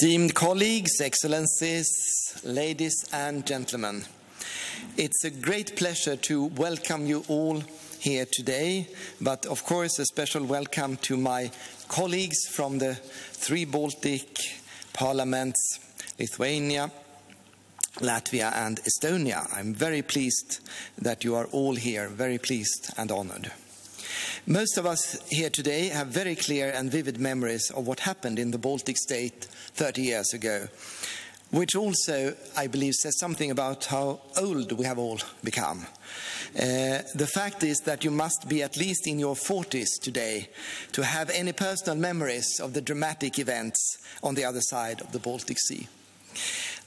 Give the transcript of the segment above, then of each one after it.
Esteemed colleagues, excellencies, ladies and gentlemen, it's a great pleasure to welcome you all here today, but of course a special welcome to my colleagues from the three Baltic parliaments, Lithuania, Latvia and Estonia. I'm very pleased that you are all here, very pleased and honored. Most of us here today have very clear and vivid memories of what happened in the Baltic state 30 years ago, which also, I believe, says something about how old we have all become. The fact is that you must be at least in your 40s today to have any personal memories of the dramatic events on the other side of the Baltic Sea.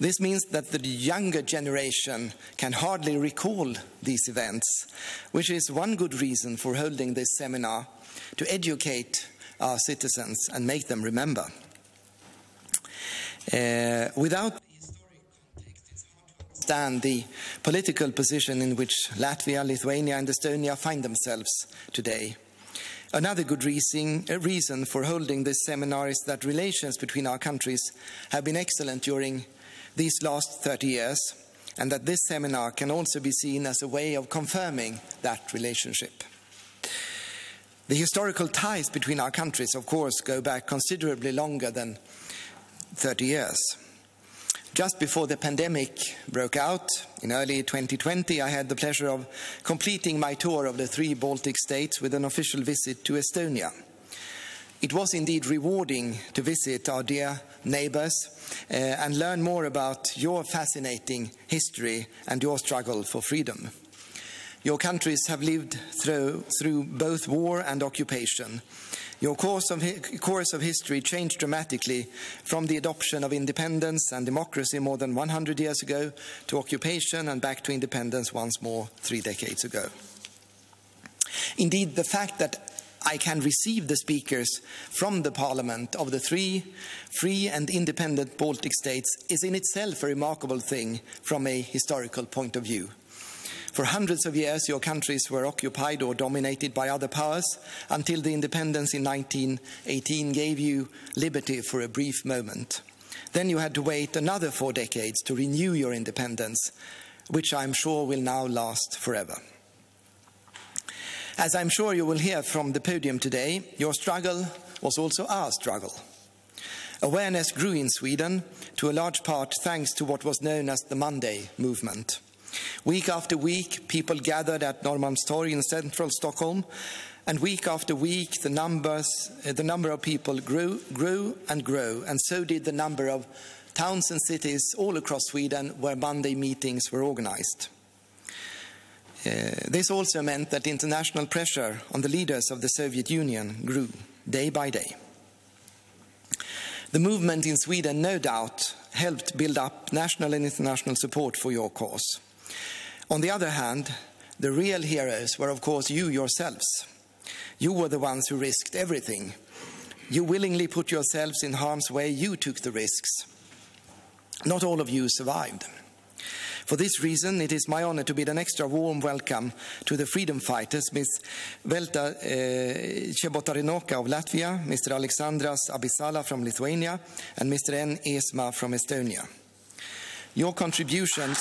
This means that the younger generation can hardly recall these events, which is one good reason for holding this seminar, to educate our citizens and make them remember. Without the historic context, it's hard to understand the political position in which Latvia, Lithuania and Estonia find themselves today. Another good reason for holding this seminar is that relations between our countries have been excellent during these last 30 years, and that this seminar can also be seen as a way of confirming that relationship. The historical ties between our countries, of course, go back considerably longer than 30 years. Just before the pandemic broke out, in early 2020, I had the pleasure of completing my tour of the three Baltic states with an official visit to Estonia. It was indeed rewarding to visit our dear neighbors and learn more about your fascinating history and your struggle for freedom. Your countries have lived through both war and occupation. Your course of history changed dramatically from the adoption of independence and democracy more than 100 years ago to occupation and back to independence once more 3 decades ago. Indeed, the fact that I can receive the speakers from the parliament of the three free and independent Baltic states is in itself a remarkable thing from a historical point of view. For hundreds of years, your countries were occupied or dominated by other powers until the independence in 1918 gave you liberty for a brief moment. Then you had to wait another 4 decades to renew your independence, which I'm sure will now last forever. As I'm sure you will hear from the podium today, your struggle was also our struggle. Awareness grew in Sweden, to a large part thanks to what was known as the Monday movement. Week after week, people gathered at Norrmalmstorg in central Stockholm, and week after week, the number of people grew, and so did the number of towns and cities all across Sweden where Monday meetings were organized. This also meant that international pressure on the leaders of the Soviet Union grew day by day. The movement in Sweden, no doubt, helped build up national and international support for your cause. On the other hand, the real heroes were, of course, you yourselves. You were the ones who risked everything. You willingly put yourselves in harm's way. You took the risks. Not all of you survived. For this reason, it is my honor to bid an extra warm welcome to the freedom fighters, Ms. Velta Chebotarinoka of Latvia, Mr. Alexandras Abisala from Lithuania, and Mr. N. Esma from Estonia. Your contributions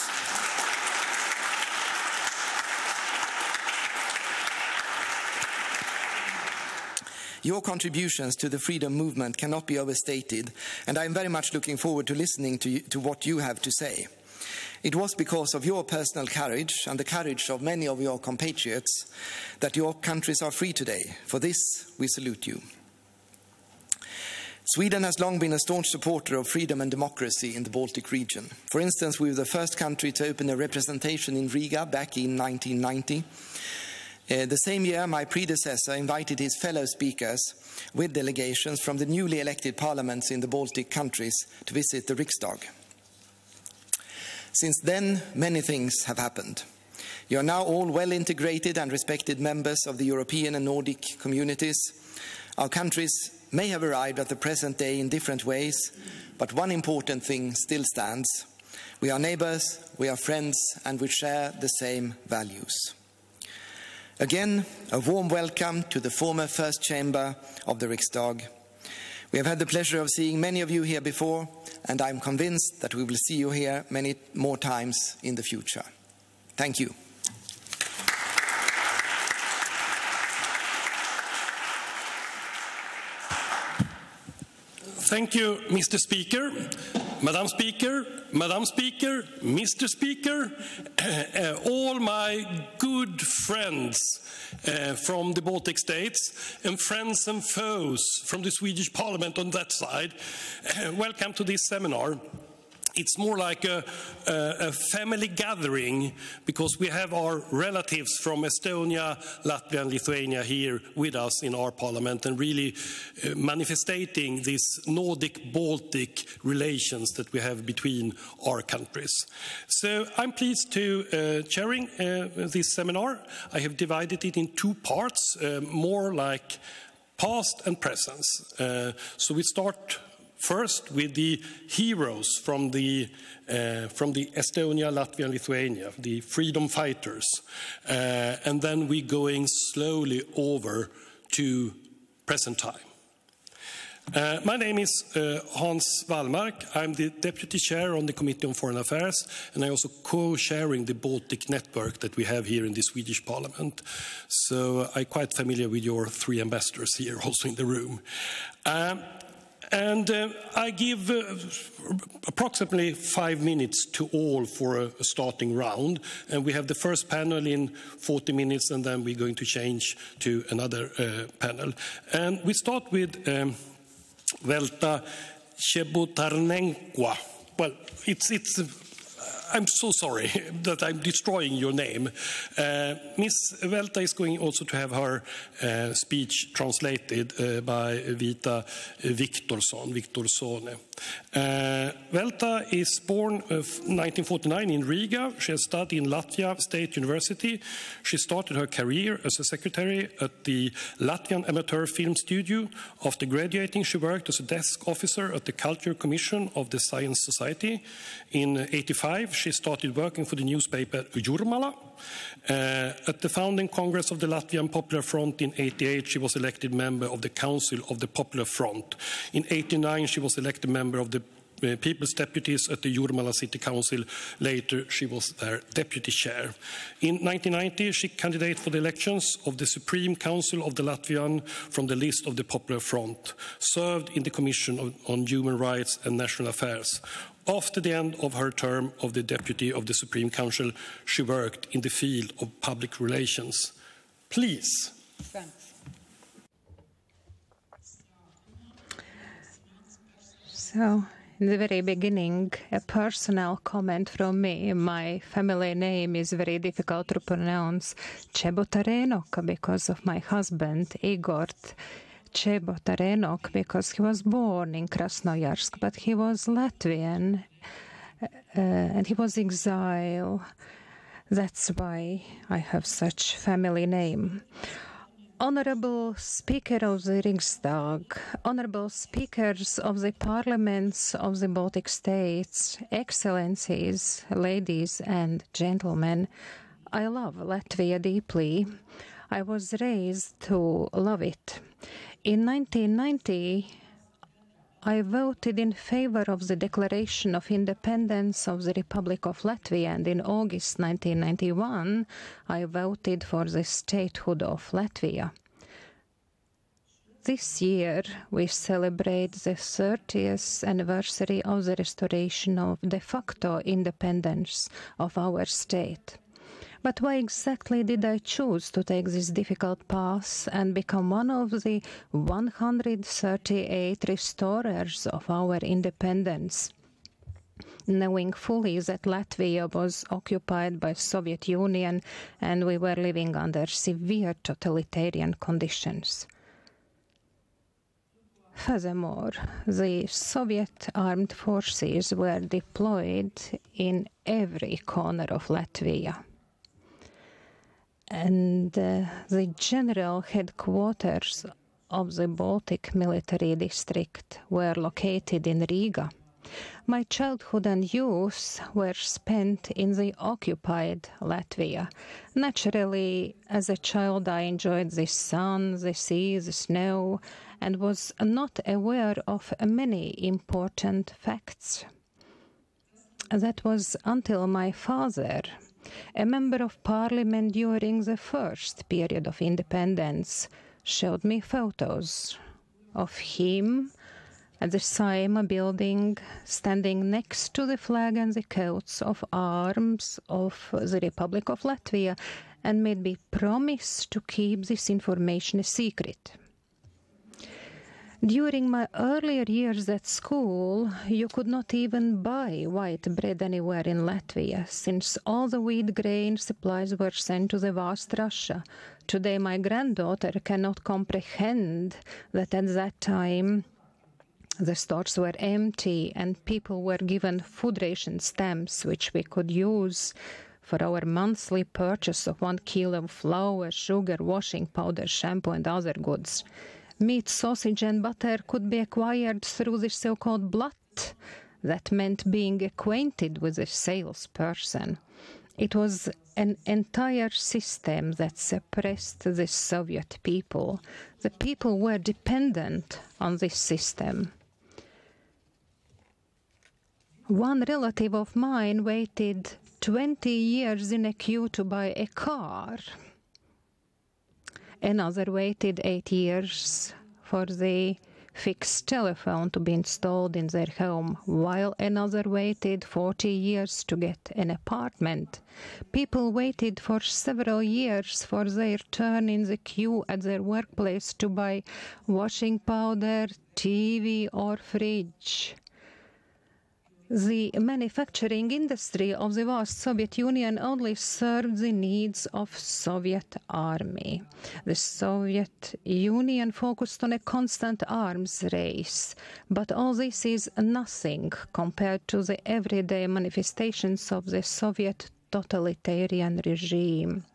to the freedom movement cannot be overstated, and I am very much looking forward to listening to what you have to say. It was because of your personal courage and the courage of many of your compatriots that your countries are free today. For this, we salute you. Sweden has long been a staunch supporter of freedom and democracy in the Baltic region. For instance, we were the first country to open a representation in Riga back in 1990. The same year, my predecessor invited his fellow speakers with delegations from the newly elected parliaments in the Baltic countries to visit the Riksdagen. Since then, many things have happened. You are now all well integrated and respected members of the European and Nordic communities. Our countries may have arrived at the present day in different ways, but one important thing still stands. We are neighbors, we are friends, and we share the same values. Again, a warm welcome to the former First Chamber of the Riksdag. We have had the pleasure of seeing many of you here before, and I'm convinced that we will see you here many more times in the future. Thank you. Thank you, Mr. Speaker, Madam Speaker, Madam Speaker, Mr. Speaker, all my good friends from the Baltic states, and friends and foes from the Swedish Parliament on that side. Welcome to this seminar. It's more like a family gathering, because we have our relatives from Estonia, Latvia and Lithuania here with us in our parliament, and really manifesting these Nordic-Baltic relations that we have between our countries. So I'm pleased to chairing this seminar. I have divided it in two parts, more like past and present. So we start first with the heroes from the Estonia, Latvia, and Lithuania, the freedom fighters, and then we're going slowly over to present time. My name is Hans Wallmark. I'm the Deputy Chair on the Committee on Foreign Affairs, and I'm also co-chairing the Baltic network that we have here in the Swedish Parliament. So I'm quite familiar with your three ambassadors here also in the room. And I give approximately 5 minutes to all for a starting round. And we have the first panel in 40 minutes, and then we're going to change to another panel. And we start with Velta Chebotarnenko. Well, I'm so sorry that I'm destroying your name. Miss Velta is going also to have her speech translated by Vita Viktorsone. Velta is born in 1949 in Riga. She has studied in Latvia State University. She started her career as a secretary at the Latvian Amateur Film Studio. After graduating, she worked as a desk officer at the Culture Commission of the Science Society. In 1985, she started working for the newspaper Jurmala. At the founding Congress of the Latvian Popular Front in 1988, she was elected member of the Council of the Popular Front. In 1989, she was elected member of the People's Deputies at the Jurmala City Council. Later, she was their deputy chair. In 1990, she candidated for the elections of the Supreme Council of the Latvian from the list of the Popular Front, served in the Commission on Human Rights and National Affairs. After the end of her term of the deputy of the Supreme Council, she worked in the field of public relations. Please. Thanks. So, in the very beginning, a personal comment from me. My family name is very difficult to pronounce, Chebotarenok, because of my husband, Igor Chebotarenok, because he was born in Krasnoyarsk, but he was Latvian and he was exiled. That's why I have such family name. Honorable Speaker of the Riksdagen, honorable speakers of the parliaments of the Baltic states, excellencies, ladies and gentlemen, I love Latvia deeply. I was raised to love it. In 1990, I voted in favor of the Declaration of Independence of the Republic of Latvia, and in August 1991, I voted for the statehood of Latvia. This year, we celebrate the 30th anniversary of the restoration of de facto independence of our state. But why exactly did I choose to take this difficult path and become one of the 138 restorers of our independence? Knowing fully that Latvia was occupied by the Soviet Union and we were living under severe totalitarian conditions. Furthermore, the Soviet armed forces were deployed in every corner of Latvia. And the general headquarters of the Baltic military district were located in Riga. My childhood and youth were spent in the occupied Latvia. Naturally, as a child, I enjoyed the sun, the sea, the snow, and was not aware of many important facts. That was until my father, a member of parliament during the first period of independence, showed me photos of him at the Saeima building, standing next to the flag and the coats of arms of the Republic of Latvia, and made me promise to keep this information a secret. During my earlier years at school, you could not even buy white bread anywhere in Latvia, since all the wheat grain supplies were sent to the vast Russia. Today, my granddaughter cannot comprehend that at that time the stores were empty and people were given food ration stamps, which we could use for our monthly purchase of 1 kilo of flour, sugar, washing powder, shampoo, and other goods. Meat, sausage, and butter could be acquired through the so-called blatt. That meant being acquainted with a salesperson. It was an entire system that suppressed the Soviet people. The people were dependent on this system. One relative of mine waited 20 years in a queue to buy a car. Another waited 8 years for the fixed telephone to be installed in their home, while another waited 40 years to get an apartment. People waited for several years for their turn in the queue at their workplace to buy washing powder, TV, or fridge. The manufacturing industry of the vast Soviet Union only served the needs of Soviet army. The Soviet Union focused on a constant arms race, but all this is nothing compared to the everyday manifestations of the Soviet totalitarian regime.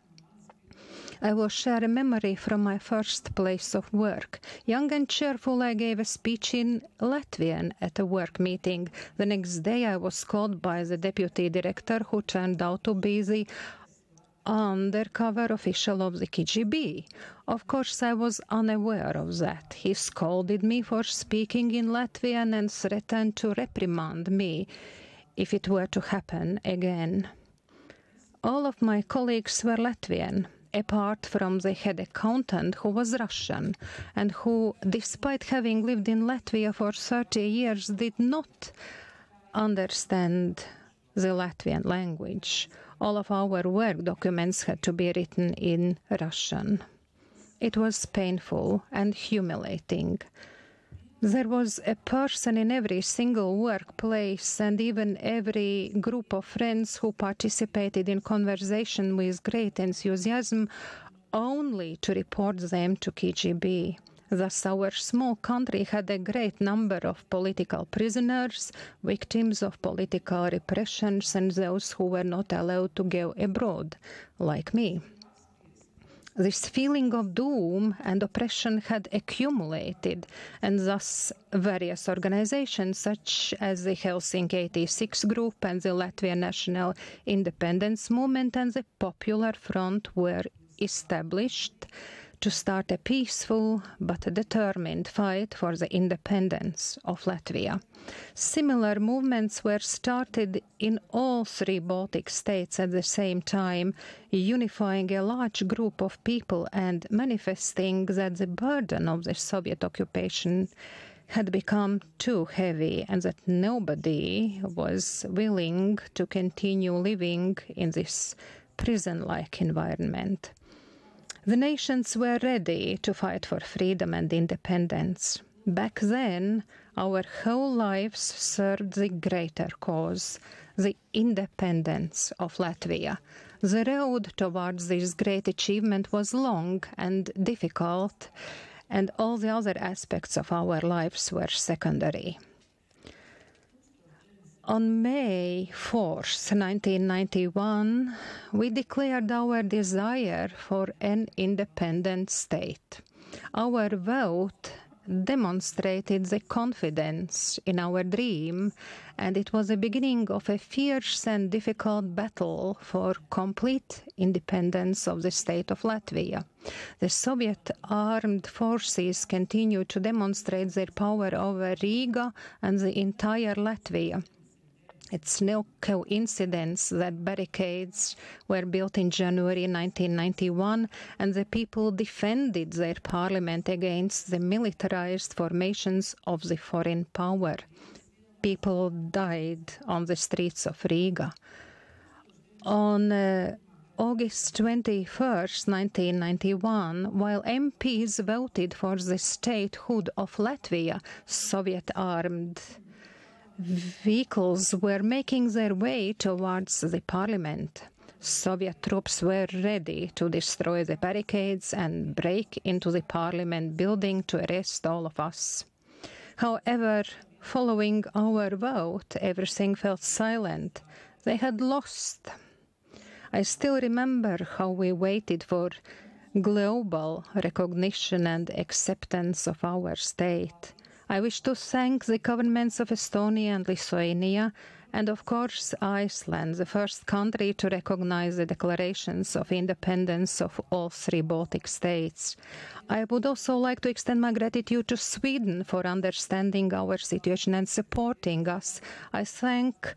I will share a memory from my first place of work. Young and cheerful, I gave a speech in Latvian at a work meeting. The next day I was called by the deputy director, who turned out to be the undercover official of the KGB. Of course, I was unaware of that. He scolded me for speaking in Latvian and threatened to reprimand me if it were to happen again. All of my colleagues were Latvian, apart from the head accountant, who was Russian, and who, despite having lived in Latvia for 30 years, did not understand the Latvian language. All of our work documents had to be written in Russian. It was painful and humiliating. There was a person in every single workplace and even every group of friends who participated in conversation with great enthusiasm only to report them to KGB. Thus, our small country had a great number of political prisoners, victims of political repressions, and those who were not allowed to go abroad, like me. This feeling of doom and oppression had accumulated, and thus various organizations such as the Helsinki 86 Group and the Latvian National Independence Movement and the Popular Front were established to start a peaceful but determined fight for the independence of Latvia. Similar movements were started in all 3 Baltic states at the same time, unifying a large group of people and manifesting that the burden of the Soviet occupation had become too heavy and that nobody was willing to continue living in this prison-like environment. The nations were ready to fight for freedom and independence. Back then, our whole lives served the greater cause, the independence of Latvia. The road towards this great achievement was long and difficult, and all the other aspects of our lives were secondary. On May 4th, 1991, we declared our desire for an independent state. Our vote demonstrated the confidence in our dream, and it was the beginning of a fierce and difficult battle for complete independence of the state of Latvia. The Soviet armed forces continued to demonstrate their power over Riga and the entire Latvia. It's no coincidence that barricades were built in January 1991 and the people defended their parliament against the militarized formations of the foreign power. People died on the streets of Riga. On August 21st, 1991, while MPs voted for the statehood of Latvia, Soviet armed vehicles were making their way towards the parliament. Soviet troops were ready to destroy the barricades and break into the parliament building to arrest all of us. However, following our vote, everything felt silent. They had lost. I still remember how we waited for global recognition and acceptance of our state. I wish to thank the governments of Estonia and Lithuania, and of course Iceland, the first country to recognize the declarations of independence of all three Baltic states. I would also like to extend my gratitude to Sweden for understanding our situation and supporting us. I thank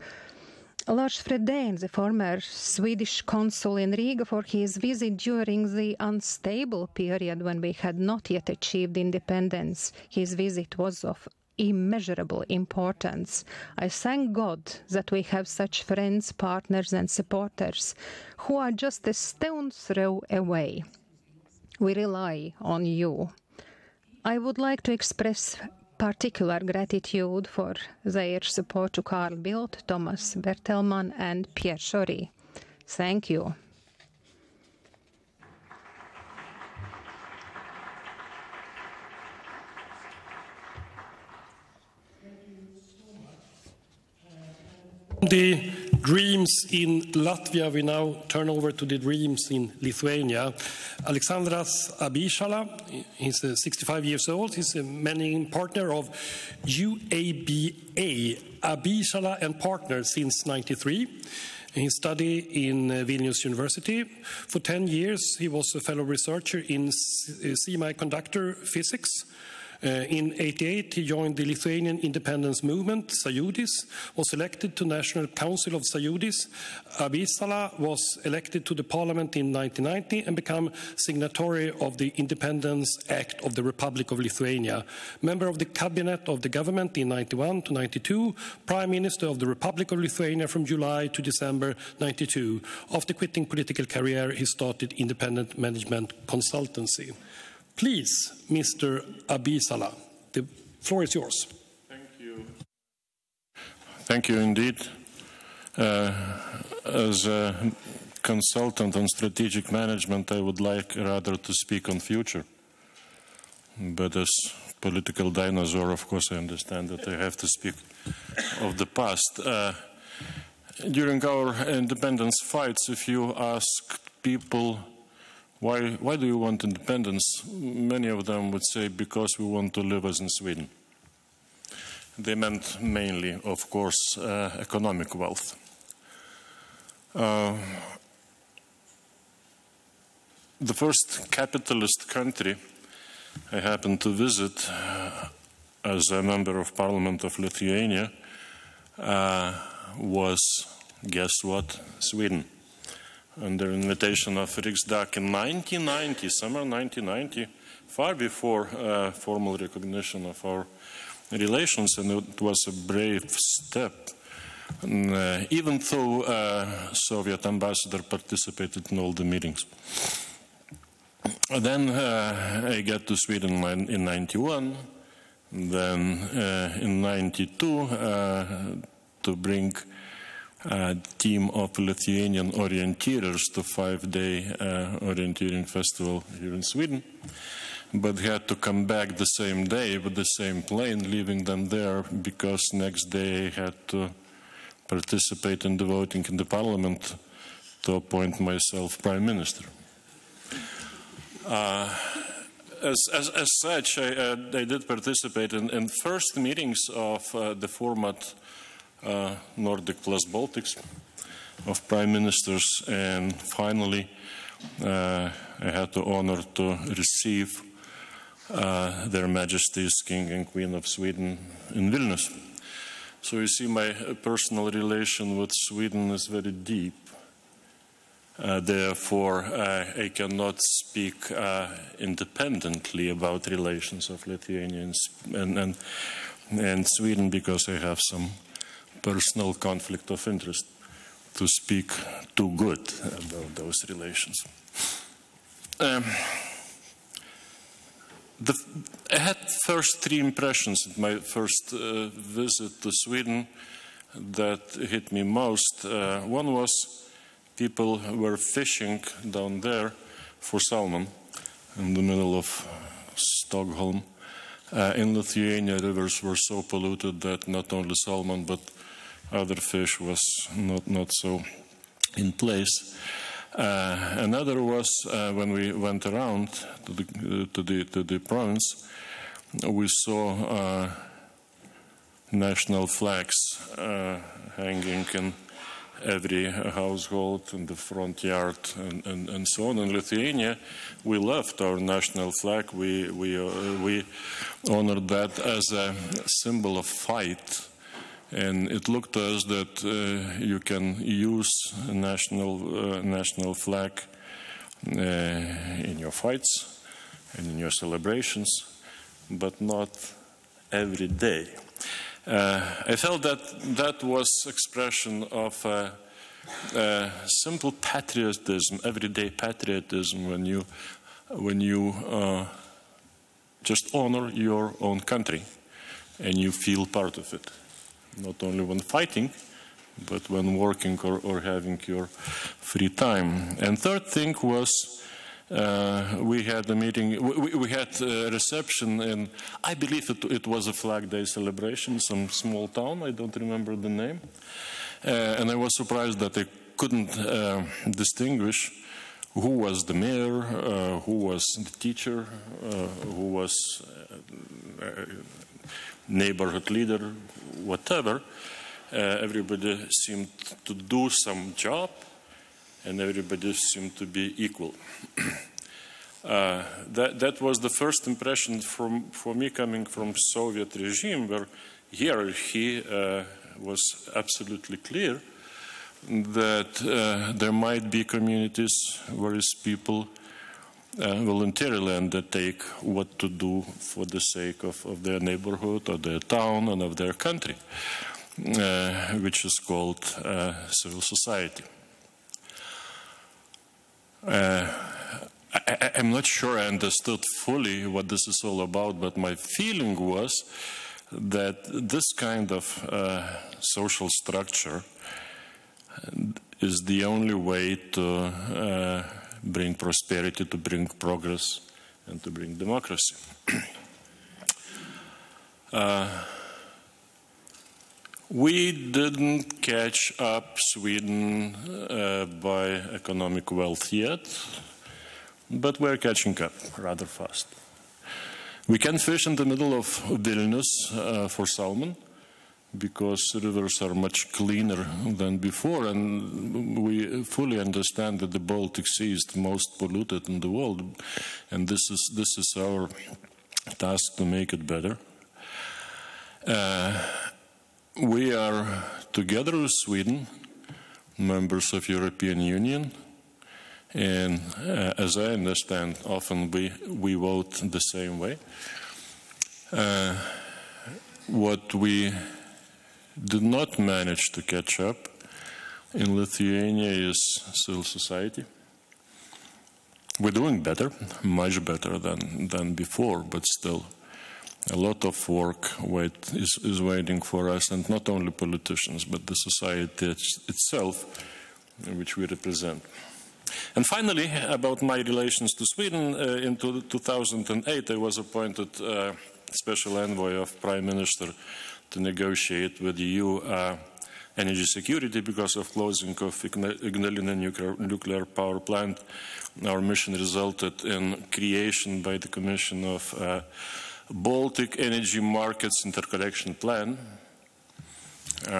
Lars Fredén, the former Swedish consul in Riga, for his visit during the unstable period when we had not yet achieved independence. His visit was of immeasurable importance. I thank God that we have such friends, partners and supporters who are just a stone's throw away. We rely on you. I would like to express particular gratitude for their support to Carl Bildt, Thomas Bertelman and Pierre Schori. Thank you. The dreams in Latvia, we now turn over to the dreams in Lithuania. Alexandras Abishala, he's 65 years old. He's a managing partner of UABA, Abishala and Partners, since '93. He studied in Vilnius University. For 10 years, he was a fellow researcher in semiconductor physics. In '88, he joined the Lithuanian independence movement, Sąjūdis, was elected to National Council of Sąjūdis. Abisala was elected to the parliament in 1990 and became signatory of the Independence Act of the Republic of Lithuania. Member of the cabinet of the government in '91 to '92, Prime Minister of the Republic of Lithuania from July to December '92. After quitting political career, he started independent management consultancy. Please, Mr. Abisala, the floor is yours. Thank you. Thank you indeed. As a consultant on strategic management, I would like rather to speak on future. But as political dinosaur, of course, I understand that I have to speak of the past. During our independence fights, if you ask people, why do you want independence? Many of them would say, because we want to live as in Sweden. They meant mainly, of course, economic wealth. The first capitalist country I happened to visit as a member of Parliament of Lithuania was, guess what, Sweden. Under invitation of Riksdagen in 1990, summer 1990, far before formal recognition of our relations, and it was a brave step. Even though Soviet ambassador participated in all the meetings. Then I got to Sweden in '91, then in '92 to bring a team of Lithuanian orienteers to 5-day orienteering festival here in Sweden, but had to come back the same day with the same plane, leaving them there because next day I had to participate in the voting in the parliament to appoint myself prime minister. as such, I did participate in first meetings of the format Nordic plus Baltics of prime ministers, and finally I had the honor to receive Their Majesties King and Queen of Sweden in Vilnius. So you see, my personal relation with Sweden is very deep. Therefore, I cannot speak independently about relations of Lithuania and Sweden, because I have some personal conflict of interest to speak too good about those relations. I had first three impressions at my first visit to Sweden that hit me most. One was people were fishing down there for salmon in the middle of Stockholm. In Lithuania, rivers were so polluted that not only salmon but other fish was not so in place. Another was when we went around to the province, we saw national flags hanging in every household, in the front yard, and so on. In Lithuania, we loved our national flag. We honored that as a symbol of fight. And it looked to us that you can use a national flag in your fights and in your celebrations, but not every day. I felt that was expression of simple patriotism, everyday patriotism, when you just honor your own country and you feel part of it. Not only when fighting, but when working or having your free time. And third thing was we had a meeting, we had a reception in, I believe it was a Flag Day celebration, some small town, I don't remember the name. And I was surprised that I couldn't distinguish who was the mayor, who was the teacher, who was neighborhood leader, whatever. Everybody seemed to do some job, and everybody seemed to be equal. That was the first impression for me coming from Soviet regime, where hierarchy was absolutely clear, that there might be communities where people voluntarily undertake what to do for the sake of their neighborhood or their town and of their country, which is called civil society. I'm not sure I understood fully what this is all about, but my feeling was that this kind of social structure is the only way to bring prosperity, to bring progress, and to bring democracy. We didn't catch up Sweden by economic wealth yet, but we're catching up rather fast. We can fish in the middle of Vilnius for salmon, because rivers are much cleaner than before, and we fully understand that the Baltic Sea is the most polluted in the world, and this is our task to make it better. We are together with Sweden, members of European Union, and as I understand, often we vote the same way. What we did not manage to catch up in Lithuania is civil society. We're doing better, much better than before, but still a lot of work is waiting for us, and not only politicians, but the society itself, which we represent. And finally, about my relations to Sweden, in 2008 I was appointed special envoy of Prime Minister to negotiate with the EU energy security because of closing of Ignalina nuclear power plant. Our mission resulted in creation by the Commission of Baltic Energy Markets Interconnection Plan,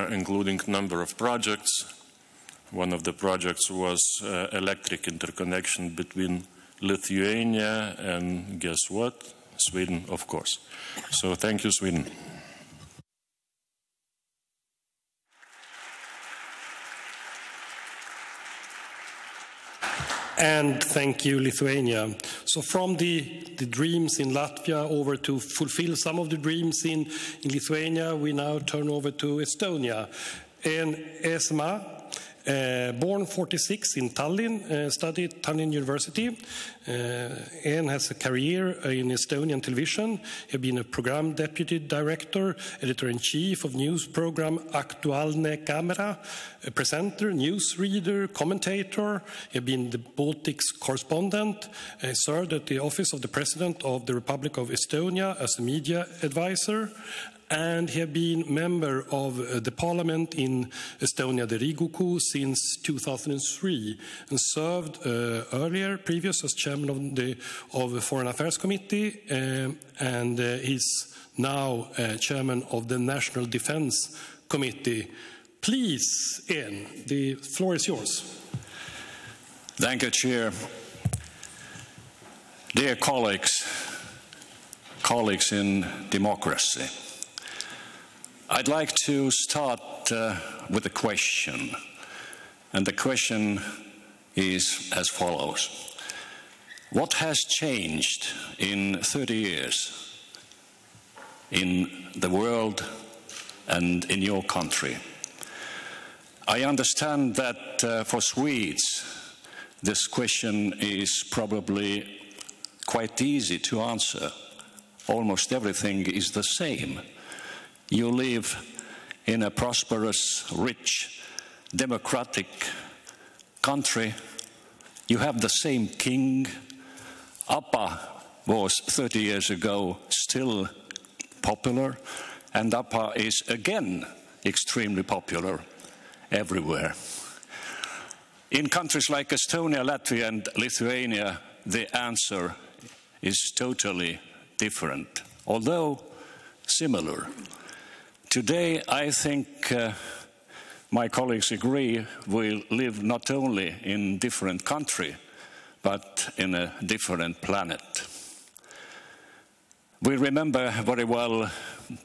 including a number of projects. One of the projects was electric interconnection between Lithuania and, guess what? Sweden, of course. So thank you, Sweden. And thank you, Lithuania. So from the dreams in Latvia over to fulfill some of the dreams in Lithuania, we now turn over to Estonia. And Esma, born 46 in Tallinn, studied Tallinn University, and has a career in Estonian television. He has been a program deputy director, editor-in-chief of news program Aktuaalne Kaamera, a presenter, newsreader, commentator. He has been the Baltics correspondent, served at the office of the President of the Republic of Estonia as a media advisor, and he has been member of the parliament in Estonia, the Riigikogu, since 2003, and served previous as chairman of the Foreign Affairs Committee, and he's now chairman of the National Defense Committee. Please, Ian, the floor is yours. Thank you, Chair. Dear colleagues in democracy, I'd like to start with a question, and the question is as follows. What has changed in 30 years in the world and in your country? I understand that for Swedes, this question is probably quite easy to answer. Almost everything is the same. You live in a prosperous, rich, democratic country. You have the same king. Appa was 30 years ago still popular, and Appa is again extremely popular everywhere. In countries like Estonia, Latvia, and Lithuania, the answer is totally different, although similar. Today, I think my colleagues agree we live not only in a different country, but in a different planet. We remember very well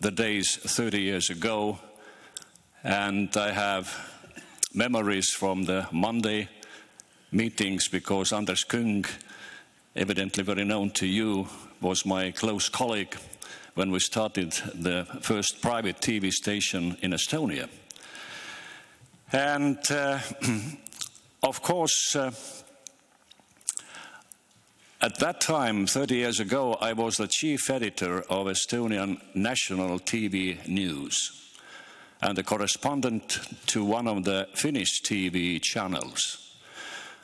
the days 30 years ago, and I have memories from the Monday meetings because Anders Kung, evidently very known to you, was my close colleague when we started the first private TV station in Estonia. And of course, at that time, 30 years ago, I was the chief editor of Estonian national TV news and a correspondent to one of the Finnish TV channels.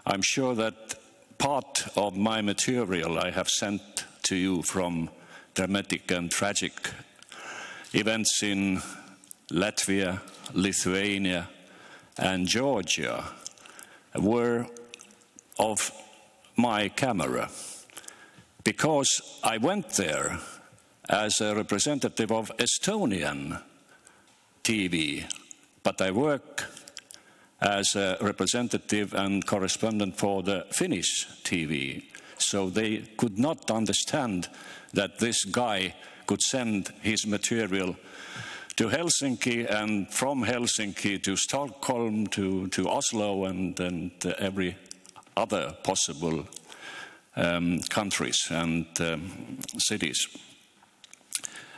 I'm sure that part of my material I have sent to you from dramatic and tragic events in Latvia, Lithuania, and Georgia were of my camera, because I went there as a representative of Estonian TV, but I work as a representative and correspondent for the Finnish TV. So they could not understand that this guy could send his material to Helsinki and from Helsinki to Stockholm, to Oslo and every other possible countries and cities.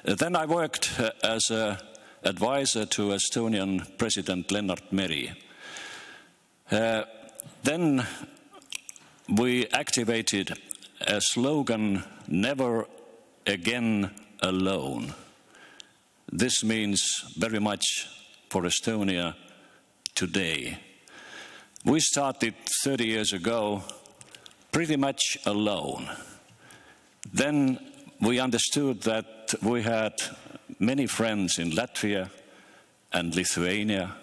Then I worked as an advisor to Estonian President Lennart Meri. Then we activated a slogan, "Never again alone." This means very much for Estonia today. We started 30 years ago pretty much alone. Then we understood that we had many friends in Latvia and Lithuania,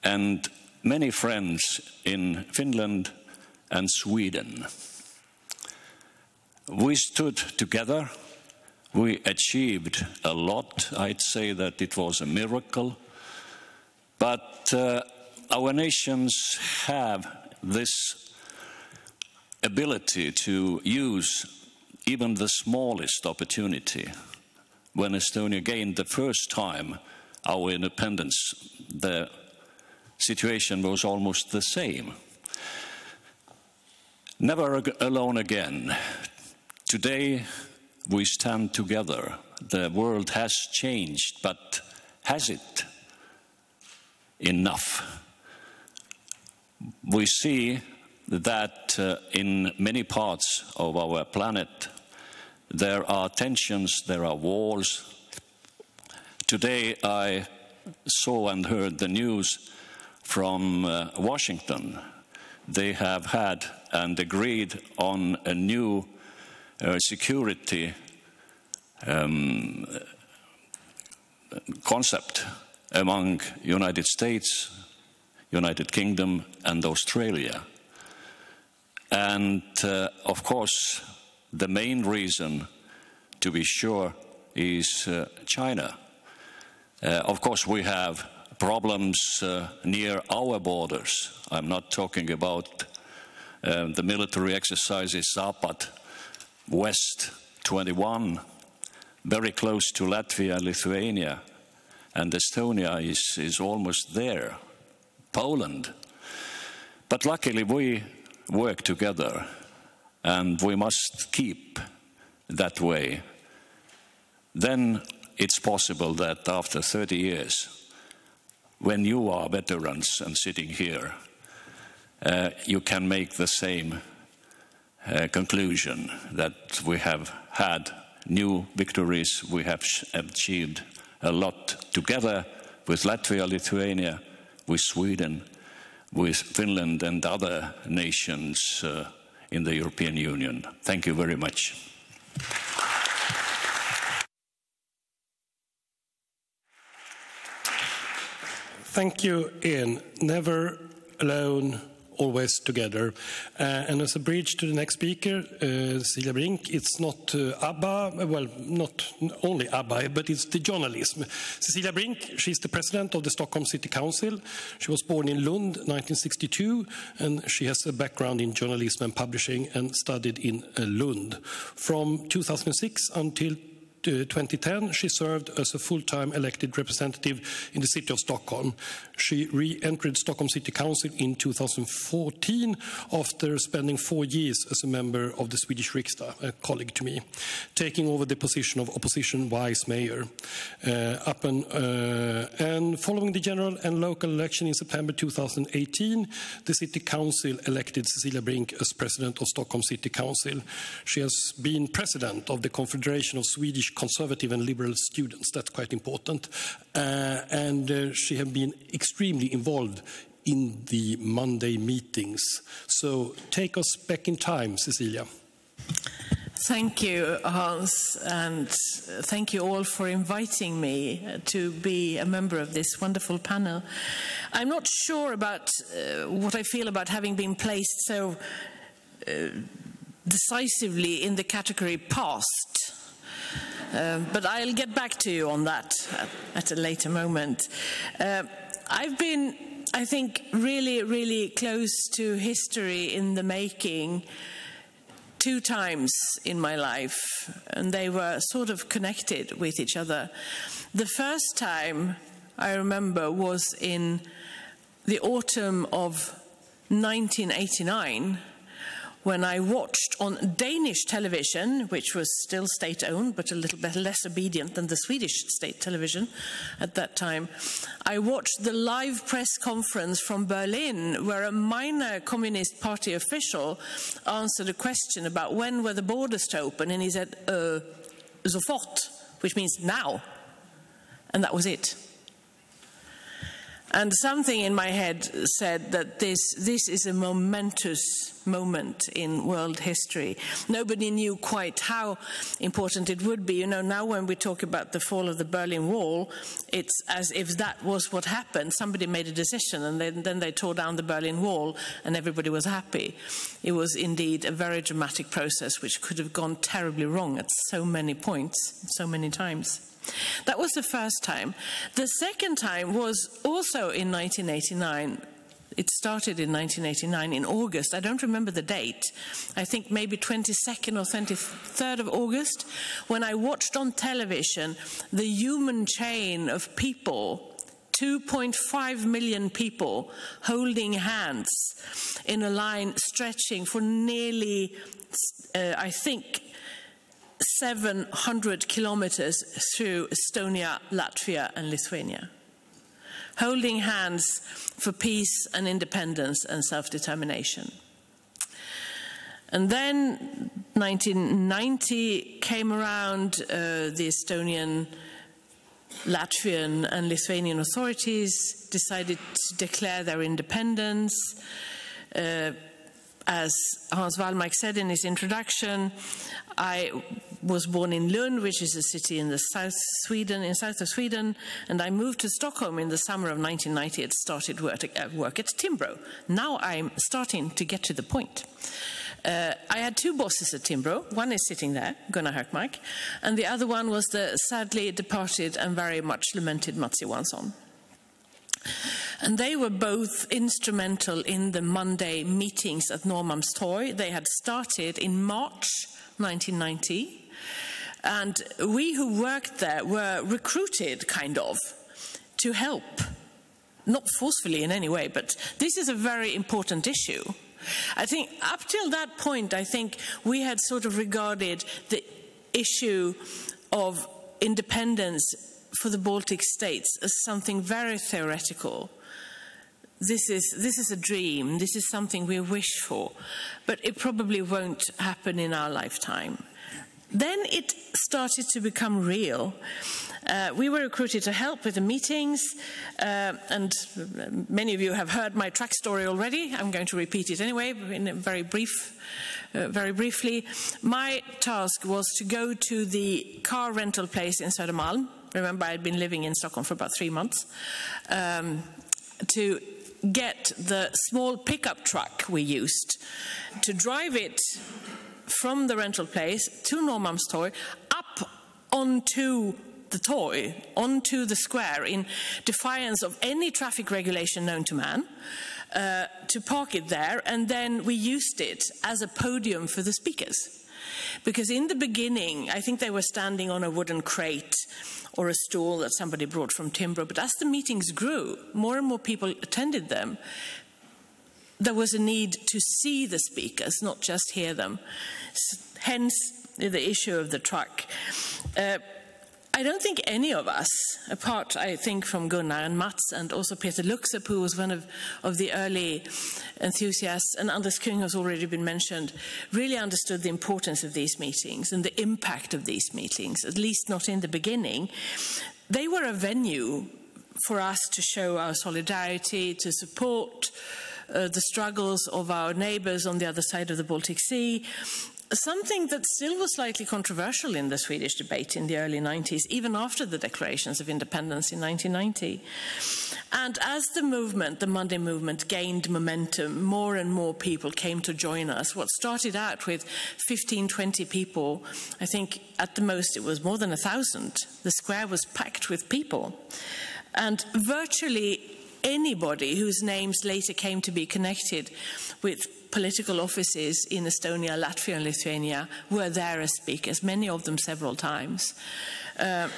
and many friends in Finland and Sweden. We stood together. We achieved a lot. I'd say that it was a miracle. But our nations have this ability to use even the smallest opportunity. When Estonia gained the first time our independence, the situation was almost the same. Never alone again. Today we stand together. The world has changed, but has it enough? We see that in many parts of our planet there are tensions, there are wars. Today I saw and heard the news from Washington. They have had and agreed on a new security concept among United States, United Kingdom and Australia. And of course, the main reason, to be sure, is China. Of course, we have problems near our borders. I'm not talking about the military exercises Zapad, West 21, very close to Latvia, Lithuania, and Estonia is almost there, Poland. But luckily we work together, and we must keep that way. Then it's possible that after 30 years, when you are veterans and sitting here, you can make the same conclusion that we have had new victories, we have achieved a lot together with Latvia, Lithuania, with Sweden, with Finland and other nations in the European Union. Thank you very much. Thank you, Ian. Never alone, always together. And as a bridge to the next speaker, Cecilia Brink, it's not ABBA, well, not only ABBA, but it's the journalism. Cecilia Brink, she's the president of the Stockholm City Council. She was born in Lund, 1962, and she has a background in journalism and publishing and studied in Lund. From 2006 until 2010, she served as a full-time elected representative in the city of Stockholm. She re-entered Stockholm City Council in 2014 after spending 4 years as a member of the Swedish Riksdagen, a colleague to me, taking over the position of opposition vice mayor. And following the general and local election in September 2018, the City Council elected Cecilia Brink as president of Stockholm City Council. She has been president of the Confederation of Swedish Conservative and Liberal Students. That's quite important. And she has been extremely involved in the Monday meetings. So take us back in time, Cecilia. Thank you, Hans, and thank you all for inviting me to be a member of this wonderful panel. I'm not sure about what I feel about having been placed so decisively in the category past. But I'll get back to you on that at a later moment. I've been, I think, really close to history in the making 2 times in my life, and they were sort of connected with each other. The first time I remember was in the autumn of 1989, when I watched on Danish television, which was still state-owned, but a little bit less obedient than the Swedish state television at that time, I watched the live press conference from Berlin, where a minor Communist Party official answered a question about when were the borders to open, and he said, sofort, which means now. And that was it. And something in my head said that this is a momentous moment in world history. Nobody knew quite how important it would be. You know, now when we talk about the fall of the Berlin Wall, it's as if that was what happened. Somebody made a decision and then they tore down the Berlin Wall and everybody was happy. It was indeed a very dramatic process which could have gone terribly wrong at so many points, so many times. That was the first time. The second time was also in 1989. It started in 1989 in August. I don't remember the date. I think maybe 22nd or 23rd of August, when I watched on television the human chain of people, 2.5 million people holding hands in a line stretching for nearly, I think, 700 kilometers through Estonia, Latvia and Lithuania, holding hands for peace and independence and self-determination. And then 1990 came around, the Estonian, Latvian and Lithuanian authorities decided to declare their independence. As Hans Wallmark said in his introduction, I was born in Lund, which is a city in the south of Sweden, and I moved to Stockholm in the summer of 1990 and started work at Timbro. Now I'm starting to get to the point. I had two bosses at Timbro. One is sitting there, Gunnar Hökmark, and the other one was the sadly departed and very much lamented Mats Johansson. And they were both instrumental in the Monday meetings at Norrmalmstorg. They had started in March 1990. And we who worked there were recruited, kind of, to help. Not forcefully in any way, but this is a very important issue. I think up till that point, I think we had sort of regarded the issue of independence for the Baltic states as something very theoretical. This is a dream, this is something we wish for, but it probably won't happen in our lifetime. Then it started to become real. We were recruited to help with the meetings, and many of you have heard my track story already. I'm going to repeat it anyway, in a very briefly. My task was to go to the car rental place in Södermalm. Remember, I had been living in Stockholm for about 3 months, to get the small pickup truck we used, to drive it from the rental place to Norrmalmstorg, up onto the torg, onto the square, in defiance of any traffic regulation known to man, to park it there, and then we used it as a podium for the speakers. Because in the beginning, I think they were standing on a wooden crate or a stool that somebody brought from Timbro, but as the meetings grew, more and more people attended them. There was a need to see the speakers, not just hear them. Hence, the issue of the truck. I don't think any of us, apart, I think, from Gunnar and Mats and also Peter Luxep, who was one of the early enthusiasts, and Anders Kung has already been mentioned, really understood the importance of these meetings and the impact of these meetings, at least not in the beginning. They were a venue for us to show our solidarity, to support the struggles of our neighbours on the other side of the Baltic Sea, something that still was slightly controversial in the Swedish debate in the early 90s, even after the declarations of independence in 1990. And as the movement, the Monday movement, gained momentum, more and more people came to join us. What started out with 15, 20 people, I think at the most it was more than 1,000. The square was packed with people. And virtually anybody whose names later came to be connected with political offices in Estonia, Latvia and Lithuania were there as speakers, many of them several times. The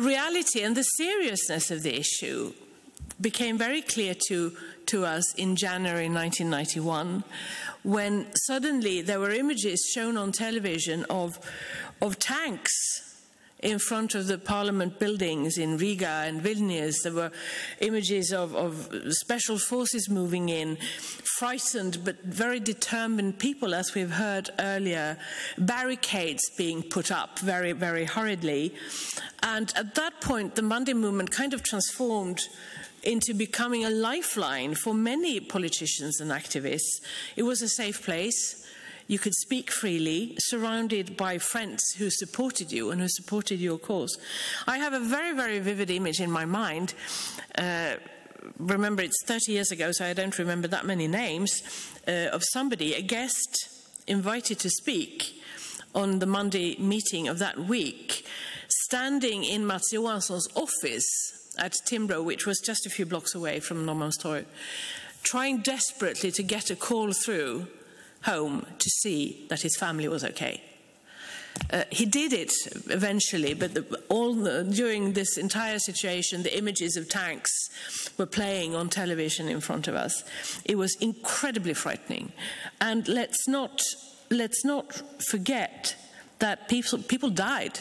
reality and the seriousness of the issue became very clear to us in January 1991, when suddenly there were images shown on television of tanks in front of the parliament buildings in Riga and Vilnius. There were images of special forces moving in, frightened but very determined people, as we've heard earlier, barricades being put up very, very hurriedly. And at that point, the Monday movement kind of transformed into becoming a lifeline for many politicians and activists. It was a safe place. You could speak freely, surrounded by friends who supported you and who supported your cause. I have a very, very vivid image in my mind. Remember, it's 30 years ago, so I don't remember that many names, of somebody, a guest invited to speak on the Monday meeting of that week, standing in Mats Johansson's office at Timbro, which was just a few blocks away from Norrmalmstorg, trying desperately to get a call through home to see that his family was okay. He did it eventually, but during this entire situation, the images of tanks were playing on television in front of us. It was incredibly frightening. And let's not forget that people died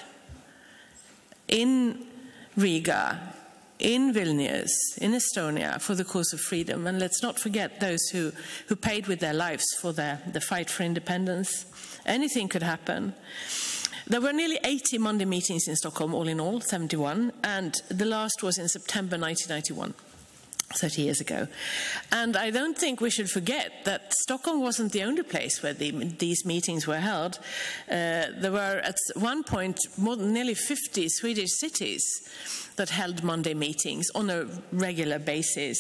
in Riga, in Vilnius, in Estonia, for the cause of freedom. And let's not forget those who paid with their lives for the fight for independence. Anything could happen. There were nearly 80 Monday meetings in Stockholm, all in all, 71, and the last was in September 1991. 30 years ago. And I don't think we should forget that Stockholm wasn't the only place where these meetings were held. There were at one point nearly 50 Swedish cities that held Monday meetings on a regular basis.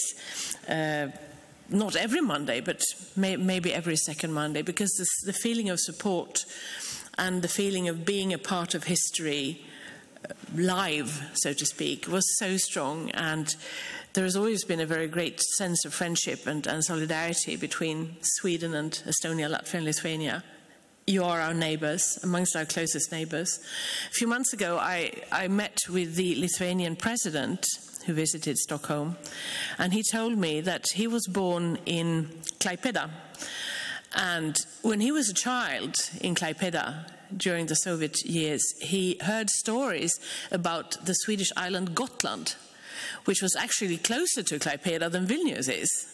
Not every Monday, but maybe every second Monday, because the feeling of support and the feeling of being a part of history live, so to speak, was so strong. And there has always been a very great sense of friendship and solidarity between Sweden and Estonia, Latvia and Lithuania. You are our neighbours, amongst our closest neighbours. A few months ago, I met with the Lithuanian president who visited Stockholm, and he told me that he was born in Klaipėda. And when he was a child in Klaipėda, during the Soviet years, he heard stories about the Swedish island Gotland, which was actually closer to Klaipėda than Vilnius is.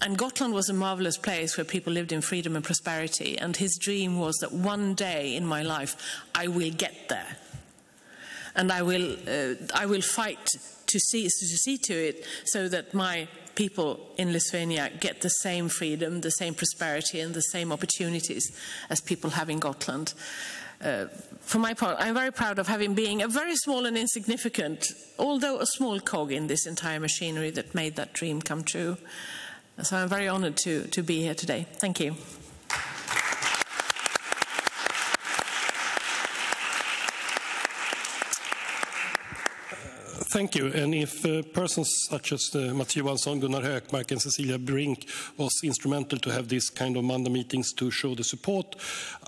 And Gotland was a marvelous place where people lived in freedom and prosperity. And his dream was that one day in my life, I will get there. And I will fight to see to it so that my people in Lithuania get the same freedom, the same prosperity, and the same opportunities as people have in Gotland. For my part, I'm very proud of having been a very small and insignificant, although a small cog in this entire machinery that made that dream come true. So I'm very honoured to be here today. Thank you. Thank you. And if persons such as Mats Johansson, Gunnar Hökmark and Cecilia Brink was instrumental to have this kind of Monday meetings to show the support,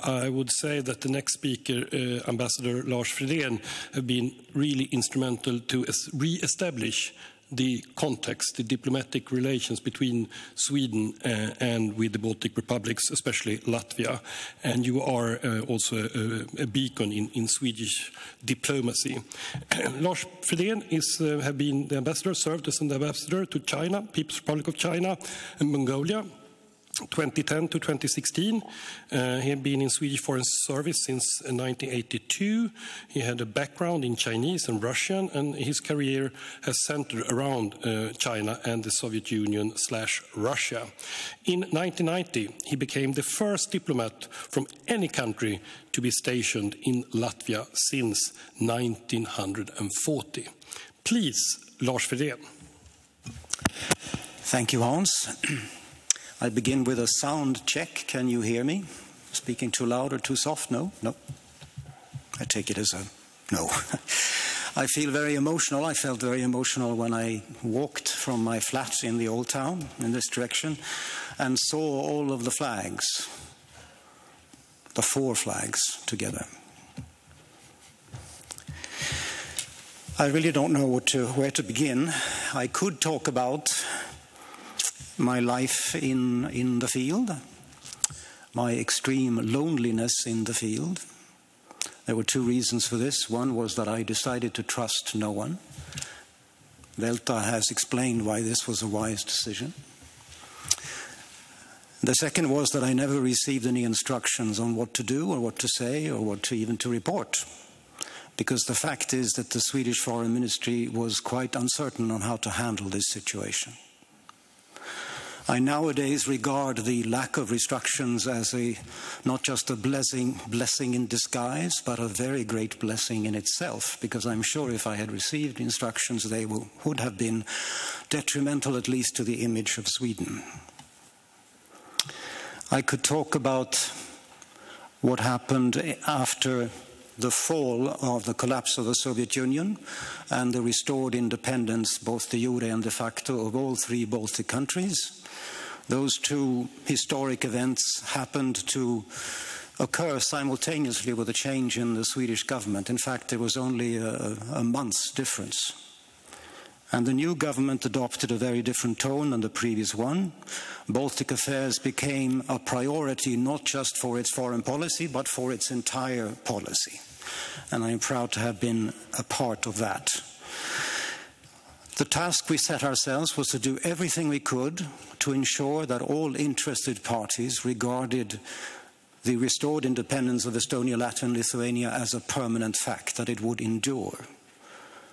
I would say that the next speaker, Ambassador Lars Fridén, have been really instrumental to re-establish the context, the diplomatic relations between Sweden and with the Baltic republics, especially Latvia. And you are also a beacon in Swedish diplomacy. Lars Fridén have been the ambassador, served as an ambassador to China, People's Republic of China and Mongolia, 2010 to 2016. He had been in Swedish Foreign Service since 1982. He had a background in Chinese and Russian, and his career has centered around China and the Soviet Union / Russia. In 1990, he became the first diplomat from any country to be stationed in Latvia since 1940. Please, Lars Fridén. Thank you, Hans. I'll begin with a sound check. Can you hear me? Speaking too loud or too soft? No? No. I take it as a no. I feel very emotional. I felt very emotional when I walked from my flat in the old town in this direction and saw all of the flags, the 4 flags together. I really don't know where to begin. I could talk about my life in the field, my extreme loneliness in the field, There were two reasons for this. One was that I decided to trust no one. Velta has explained why this was a wise decision. The second was that I never received any instructions on what to do or what to say or what to even to report. Because the fact is that the Swedish Foreign Ministry was quite uncertain on how to handle this situation. I nowadays regard the lack of instructions as not just a blessing in disguise, but a very great blessing in itself, because I'm sure if I had received instructions, they would have been detrimental at least to the image of Sweden. I could talk about what happened after the fall of the collapse of the Soviet Union and the restored independence, both de jure and de facto, of all three Baltic countries. Those two historic events happened to occur simultaneously with a change in the Swedish government. In fact, there was only a month's difference. And the new government adopted a very different tone than the previous one. Baltic affairs became a priority not just for its foreign policy, but for its entire policy. And I am proud to have been a part of that. The task we set ourselves was to do everything we could to ensure that all interested parties regarded the restored independence of Estonia, Latvia, and Lithuania as a permanent fact, that it would endure.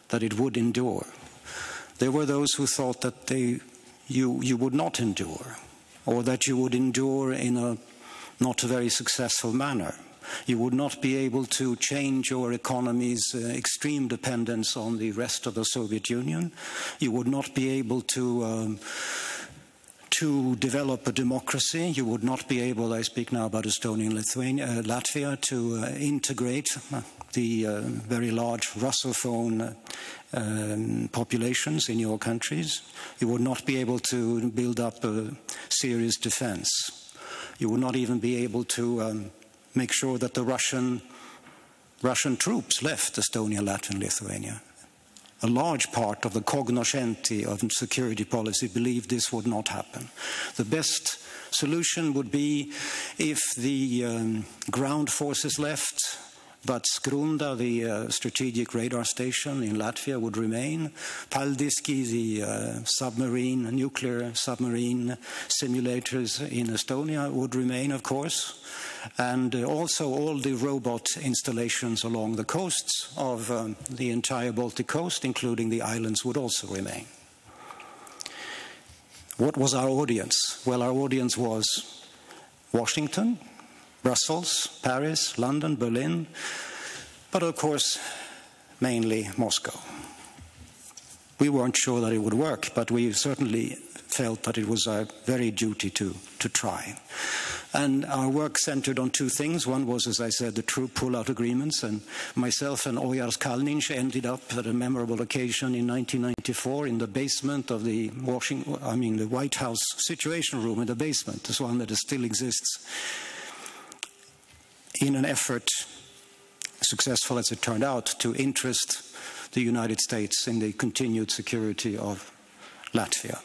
That it would endure. There were those who thought that you would not endure, or that you would endure in a not very successful manner. You would not be able to change your economy's extreme dependence on the rest of the Soviet Union. You would not be able to develop a democracy. You would not be able, I speak now about Estonia and Latvia, to integrate the very large Russophone populations in your countries. You would not be able to build up a serious defense. You would not even be able to make sure that the Russian troops left Estonia, Latvia, and Lithuania. A large part of the cognoscenti of security policy believed this would not happen. The best solution would be if the ground forces left, but Skrunda, the strategic radar station in Latvia, would remain. Paldiski, the nuclear submarine simulators in Estonia would remain, of course. And also all the robot installations along the coasts of the entire Baltic coast, including the islands, would also remain. What was our audience? Well, our audience was Washington, Brussels, Paris, London, Berlin, but of course, mainly Moscow. We weren't sure that it would work, but we certainly felt that it was our very duty to try. And our work centered on two things. One was, as I said, the true pull-out agreements, and myself and Ojars Kalniņš ended up at a memorable occasion in 1994 in the basement of the White House Situation Room in the basement. This one that still exists, in an effort, successful as it turned out, to interest the United States in the continued security of Latvia.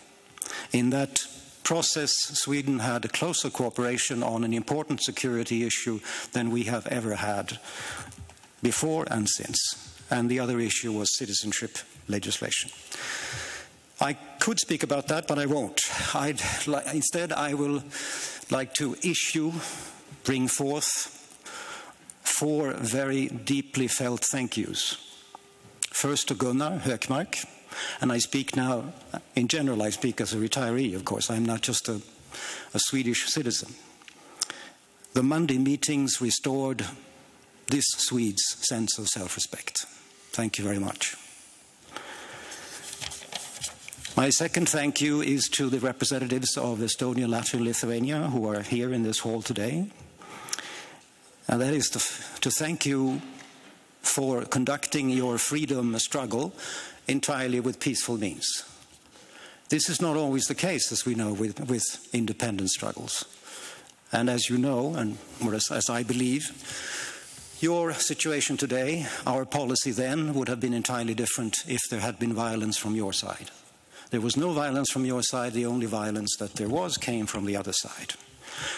In that process, Sweden had a closer cooperation on an important security issue than we have ever had before and since. And the other issue was citizenship legislation. I could speak about that, but I won't. Instead, I will like to bring forth 4 very deeply felt thank yous. First to Gunnar Hökmark. And I speak now, in general, I speak as a retiree, of course. I'm not just a Swedish citizen. The Monday meetings restored this Swede's sense of self-respect. Thank you very much. My second thank you is to the representatives of Estonia, Latvia, and Lithuania who are here in this hall today. And that is to thank you for conducting your freedom struggle entirely with peaceful means. This is not always the case, as we know, with independence struggles. And as you know, and as I believe, your situation today, our policy then, would have been entirely different if there had been violence from your side. There was no violence from your side. The only violence that there was came from the other side.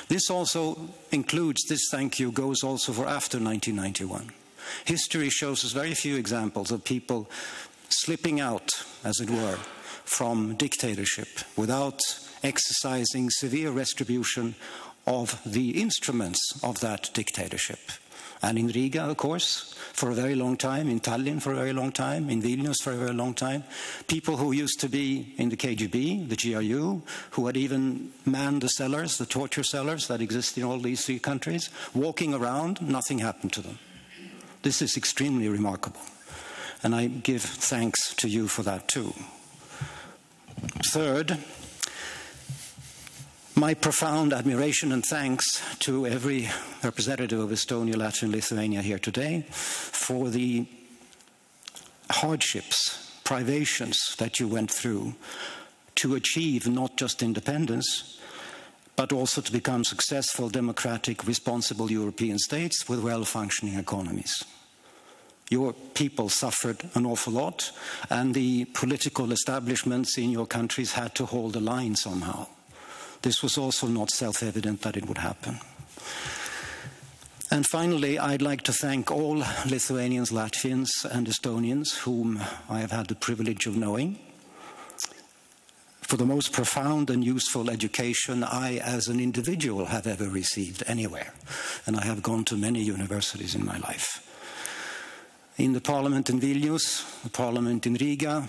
This also includes, this thank you goes also for after 1991. History shows us very few examples of people slipping out, as it were, from dictatorship without exercising severe retribution of the instruments of that dictatorship. And in Riga, of course, for a very long time, in Tallinn for a very long time, in Vilnius for a very long time, people who used to be in the KGB, the GRU, who had even manned the cellars, the torture cellars that exist in all these three countries, walking around, nothing happened to them. This is extremely remarkable. And I give thanks to you for that too. Third, my profound admiration and thanks to every representative of Estonia, Latvia, and Lithuania here today for the hardships, privations that you went through to achieve not just independence, but also to become successful, democratic, responsible European states with well-functioning economies. Your people suffered an awful lot, and the political establishments in your countries had to hold the line somehow. This was also not self-evident that it would happen. And finally, I'd like to thank all Lithuanians, Latvians, and Estonians whom I have had the privilege of knowing for the most profound and useful education I, as an individual, have ever received anywhere. And I have gone to many universities in my life. In the parliament in Vilnius, the parliament in Riga,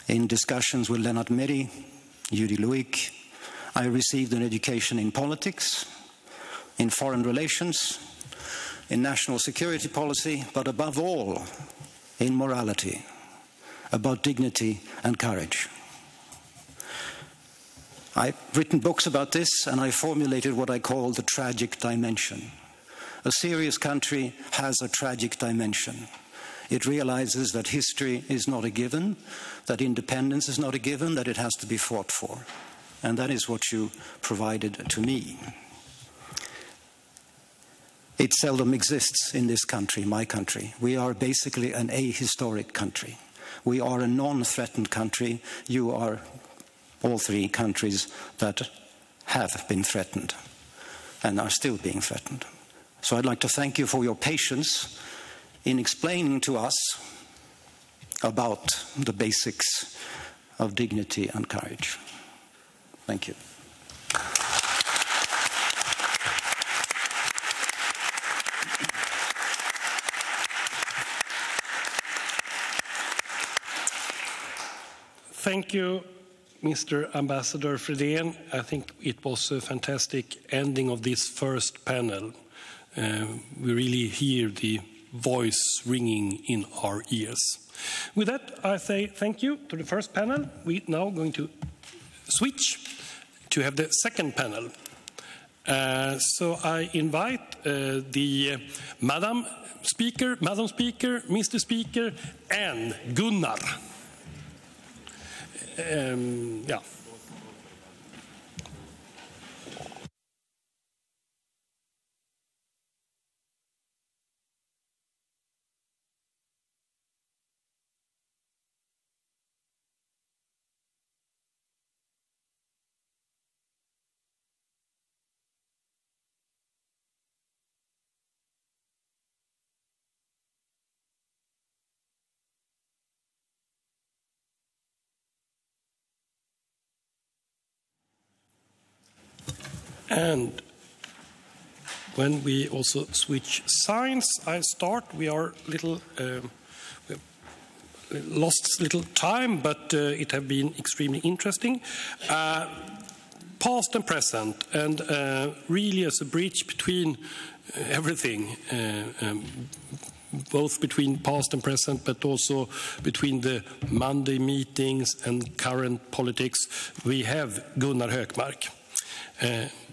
in discussions with Lennart Meri, Jüri Luik, I received an education in politics, in foreign relations, in national security policy, but above all, in morality, about dignity and courage. I've written books about this, and I formulated what I call the tragic dimension. A serious country has a tragic dimension. It realizes that history is not a given, that independence is not a given, that it has to be fought for. And that is what you provided to me. It seldom exists in this country, my country. We are basically an ahistoric country. We are a non-threatened country. You are all three countries that have been threatened and are still being threatened. So I'd like to thank you for your patience in explaining to us about the basics of dignity and courage. Thank you. Thank you, Mr. Ambassador Fredén. I think it was a fantastic ending of this first panel. We really hear the voice ringing in our ears. With that, I say thank you to the first panel. We're now going to switch to have the second panel. So I invite the Madam Speaker, Mr. Speaker, and Gunnar. Yeah. And when we also switch signs, I start. We are little lost little time, but it has been extremely interesting. Past and present, and really as a bridge between everything, both between past and present, but also between the Monday meetings and current politics, we have Gunnar Hökmark.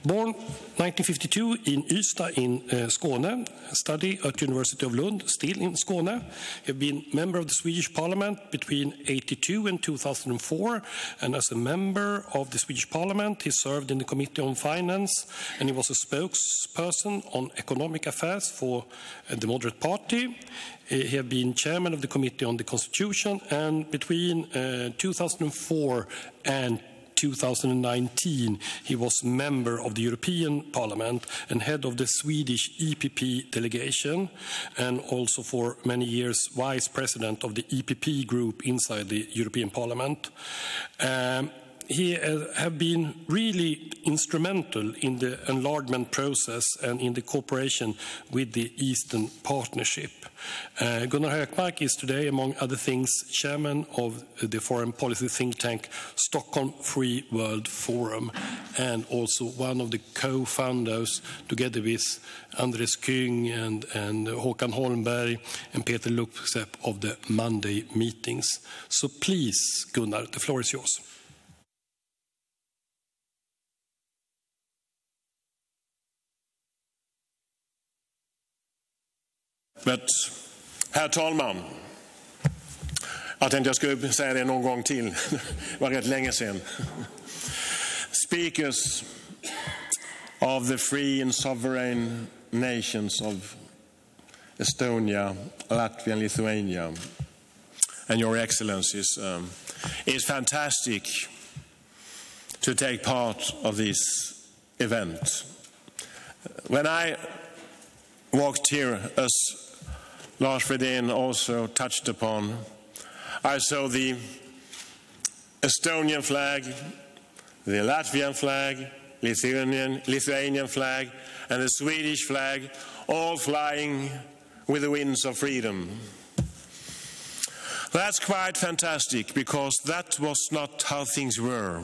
Born 1952 in Ystad in Skåne, studied at University of Lund, still in Skåne. He has been member of the Swedish Parliament between 1982 and 2004, and as a member of the Swedish Parliament, he served in the Committee on Finance, and he was a spokesperson on economic affairs for the Moderate Party. He has been chairman of the Committee on the Constitution, and between 2004 and 2019, he was member of the European Parliament and head of the Swedish EPP delegation, and also for many years vice president of the EPP group inside the European Parliament. He have been really instrumental in the enlargement process and in the cooperation with the Eastern Partnership. Gunnar Hökmark is today, among other things, chairman of the foreign policy think tank Stockholm Free World Forum, and also one of the co-founders, together with Andres Kyng and Håkan Holmberg and Peter Luksep, of the Monday meetings. So please, Gunnar, the floor is yours. Men, herr talman, jag tänkte jag skulle säga det någon gång till. Det var rätt länge sedan. Speakers of the free and sovereign nations of Estonia, Latvia and Lithuania, and your excellencies, it's fantastic to take part of this event. When I walked here, as Lars Fredén also touched upon, I saw the Estonian flag, the Latvian flag, Lithuanian flag, and the Swedish flag, all flying with the winds of freedom. That's quite fantastic, because that was not how things were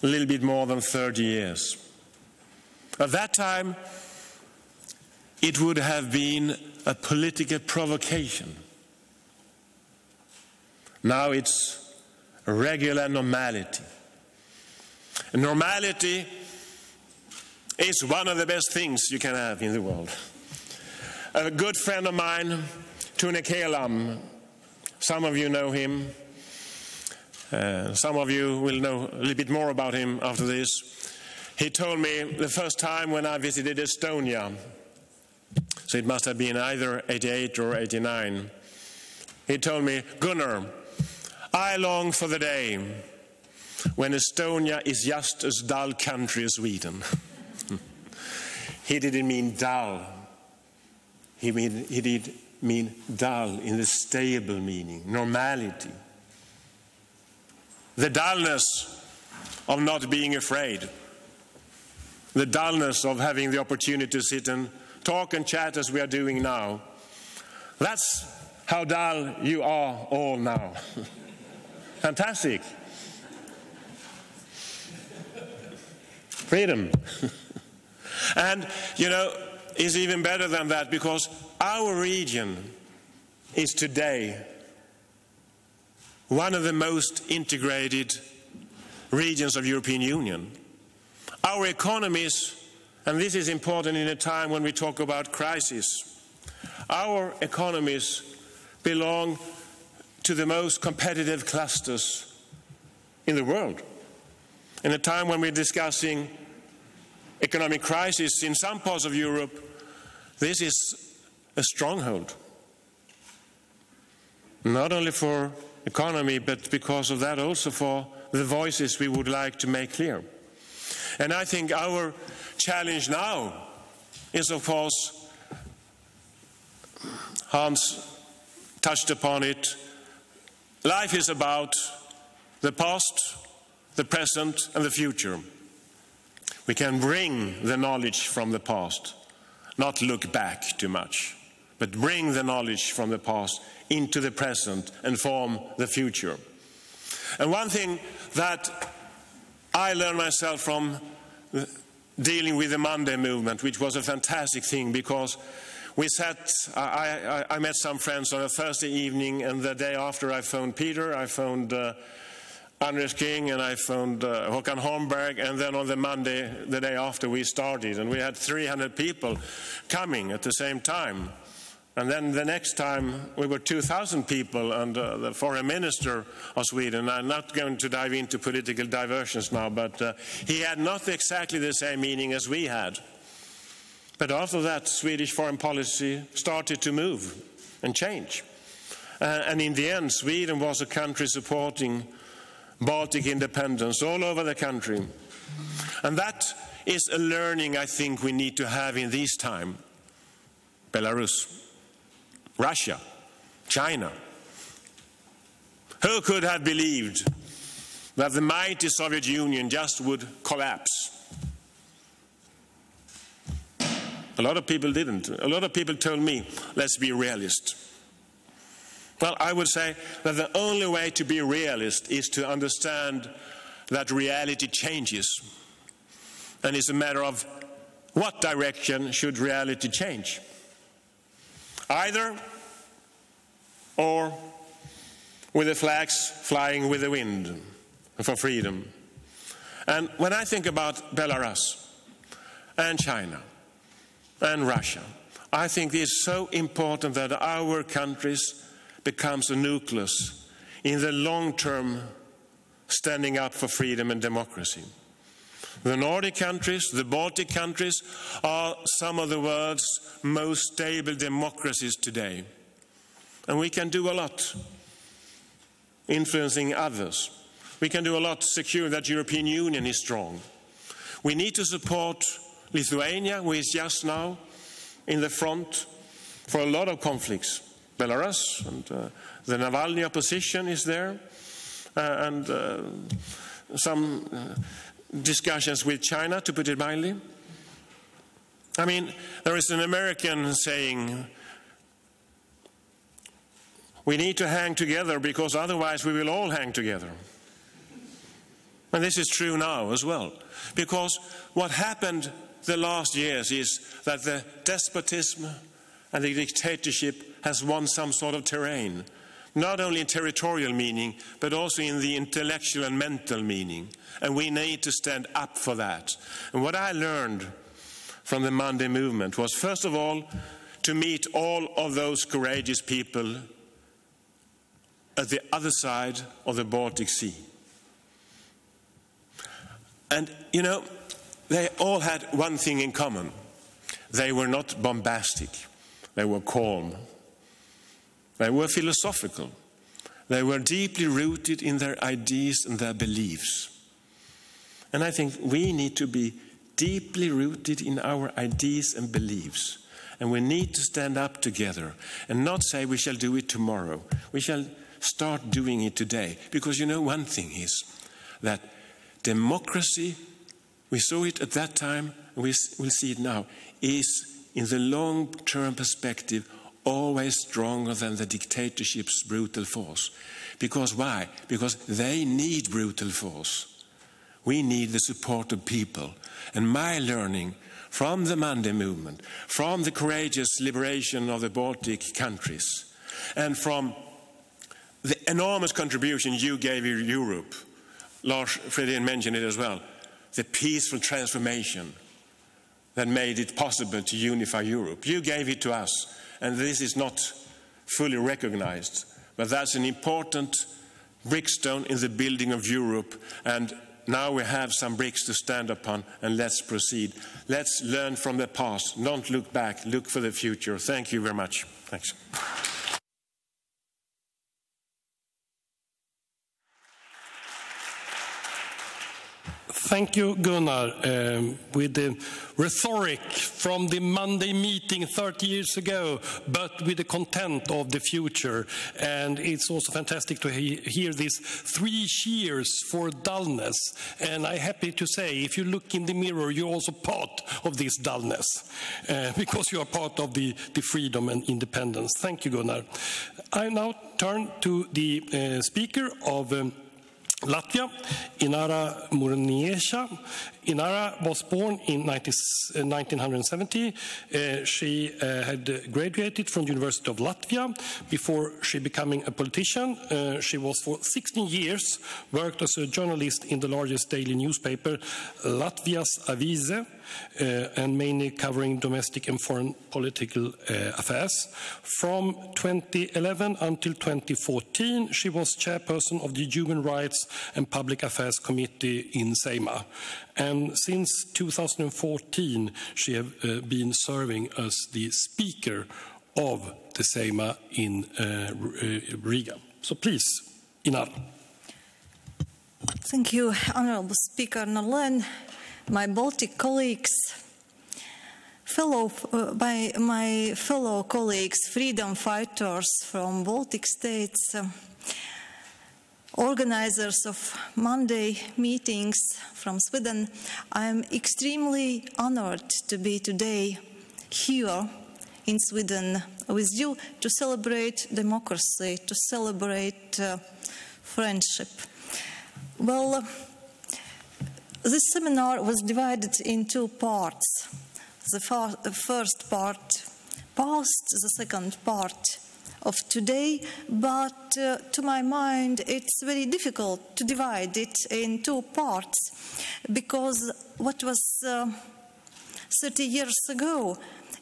a little bit more than 30 years. At that time, it would have been a political provocation. Now it's a regular normality. And normality is one of the best things you can have in the world. A good friend of mine, Tune Kelam, some of you know him. Some of you will know a little bit more about him after this. He told me the first time when I visited Estonia, so it must have been either 88 or 89. He told me, Gunnar, I long for the day when Estonia is just as dull country as Sweden. He didn't mean dull. He did mean dull in the stable meaning, normality. The dullness of not being afraid. The dullness of having the opportunity to sit and talk and chat as we are doing now. That's how dull you are all now. Fantastic. Freedom. And, you know, it's even better than that, because our region is today one of the most integrated regions of European Union. Our economies, and this is important in a time when we talk about crisis, our economies belong to the most competitive clusters in the world. In a time when we're discussing economic crisis in some parts of Europe, this is a stronghold. Not only for economy, but because of that also for the voices we would like to make clear. And I think our challenge now is, of course, Hans touched upon it, life is about the past, the present and the future. We can bring the knowledge from the past, not look back too much, but bring the knowledge from the past into the present and form the future. And one thing that I learned myself from dealing with the Monday movement, which was a fantastic thing, because we sat, I met some friends on a Thursday evening, and the day after I phoned Peter, I phoned Andres Kyng, and I phoned Håkan Holmberg, and then on the Monday, the day after, we started, and we had 300 people coming at the same time. And then the next time we were 2,000 people, and the foreign minister of Sweden, I'm not going to dive into political diversions now, but he had not exactly the same meaning as we had. But after that, Swedish foreign policy started to move and change. And in the end, Sweden was a country supporting Baltic independence all over the country. And that is a learning I think we need to have in this time. Belarus, Russia, China. Who could have believed that the mighty Soviet Union just would collapse? A lot of people didn't. A lot of people told me, let's be realist. Well, I would say that the only way to be realist is to understand that reality changes. And it's a matter of what direction should reality change. Either or with the flags flying with the wind for freedom. And when I think about Belarus and China and Russia, I think it is so important that our countries becomes a nucleus in the long-term standing up for freedom and democracy. The Nordic countries, the Baltic countries are some of the world's most stable democracies today. And we can do a lot influencing others. We can do a lot to secure that European Union is strong. We need to support Lithuania, who is just now in the front for a lot of conflicts. Belarus and the Navalny opposition is there, and some discussions with China, to put it mildly. I mean, there is an American saying, we need to hang together because otherwise we will all hang together. And this is true now as well, because what happened the last years is that the despotism and the dictatorship has won some sort of terrain, not only in territorial meaning, but also in the intellectual and mental meaning. And we need to stand up for that. And what I learned from the Monday movement was, first of all, to meet all of those courageous people at the other side of the Baltic Sea. And, you know, they all had one thing in common. They were not bombastic. They were calm. They were philosophical. They were deeply rooted in their ideas and their beliefs. And I think we need to be deeply rooted in our ideas and beliefs. And we need to stand up together and not say we shall do it tomorrow. We shall start doing it today. Because you know, one thing is that democracy, we saw it at that time, and we'll see it now, is in the long-term perspective always stronger than the dictatorship's brutal force. Because why? Because they need brutal force. We need the support of people. And my learning from the Monday movement, from the courageous liberation of the Baltic countries, and from the enormous contribution you gave to Europe, Lars Fredén mentioned it as well, the peaceful transformation that made it possible to unify Europe. You gave it to us, and this is not fully recognized, but that's an important brickstone in the building of Europe, and now we have some bricks to stand upon, and let's proceed. Let's learn from the past, don't look back, look for the future. Thank you very much. Thanks. Thank you, Gunnar. With the rhetoric from the Monday meeting 30 years ago, but with the content of the future. And it's also fantastic to hear these 3 cheers for dullness. And I'm happy to say, if you look in the mirror, you're also part of this dullness, because you are part of the freedom and independence. Thank you, Gunnar. I now turn to the speaker of Latvia, Inara Murnieša. Inara was born in 1970. She had graduated from the University of Latvia before she becoming a politician. She was for 16 years worked as a journalist in the largest daily newspaper, Latvias Avīze, and mainly covering domestic and foreign political affairs. From 2011 until 2014, she was chairperson of the Human Rights and Public Affairs Committee in Seima. And since 2014, she has been serving as the speaker of the Seima in Riga. So please, Inara. Thank you, Honourable Speaker Nolan, my Baltic colleagues, my fellow colleagues, freedom fighters from Baltic states, organizers of Monday meetings from Sweden. I am extremely honored to be today here in Sweden with you to celebrate democracy, to celebrate friendship. Well, this seminar was divided in two parts. The first part past, the second part of today, but to my mind it's very difficult to divide it in two parts, because what was 30 years ago,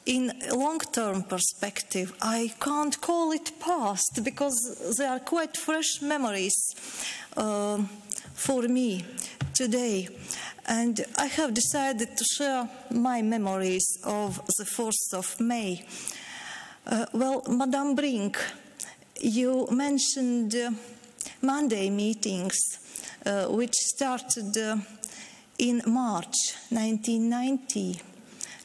in a long-term perspective, I can't call it past, because they are quite fresh memories for me today. And I have decided to share my memories of the 4th of May. Well, Madame Brink, you mentioned Monday meetings, which started in March 1990,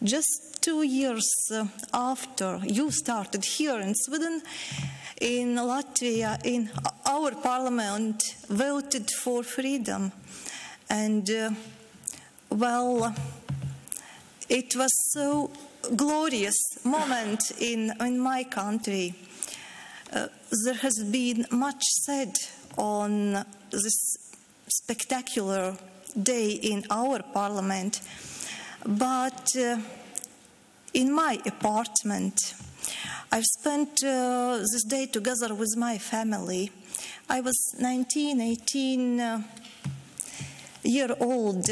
just 2 years after you started here in Sweden. In Latvia, in our parliament, voted for freedom. And, well, it was so glorious moment in my country. There has been much said on this spectacular day in our parliament, but in my apartment, I've spent this day together with my family. I was 18 year old.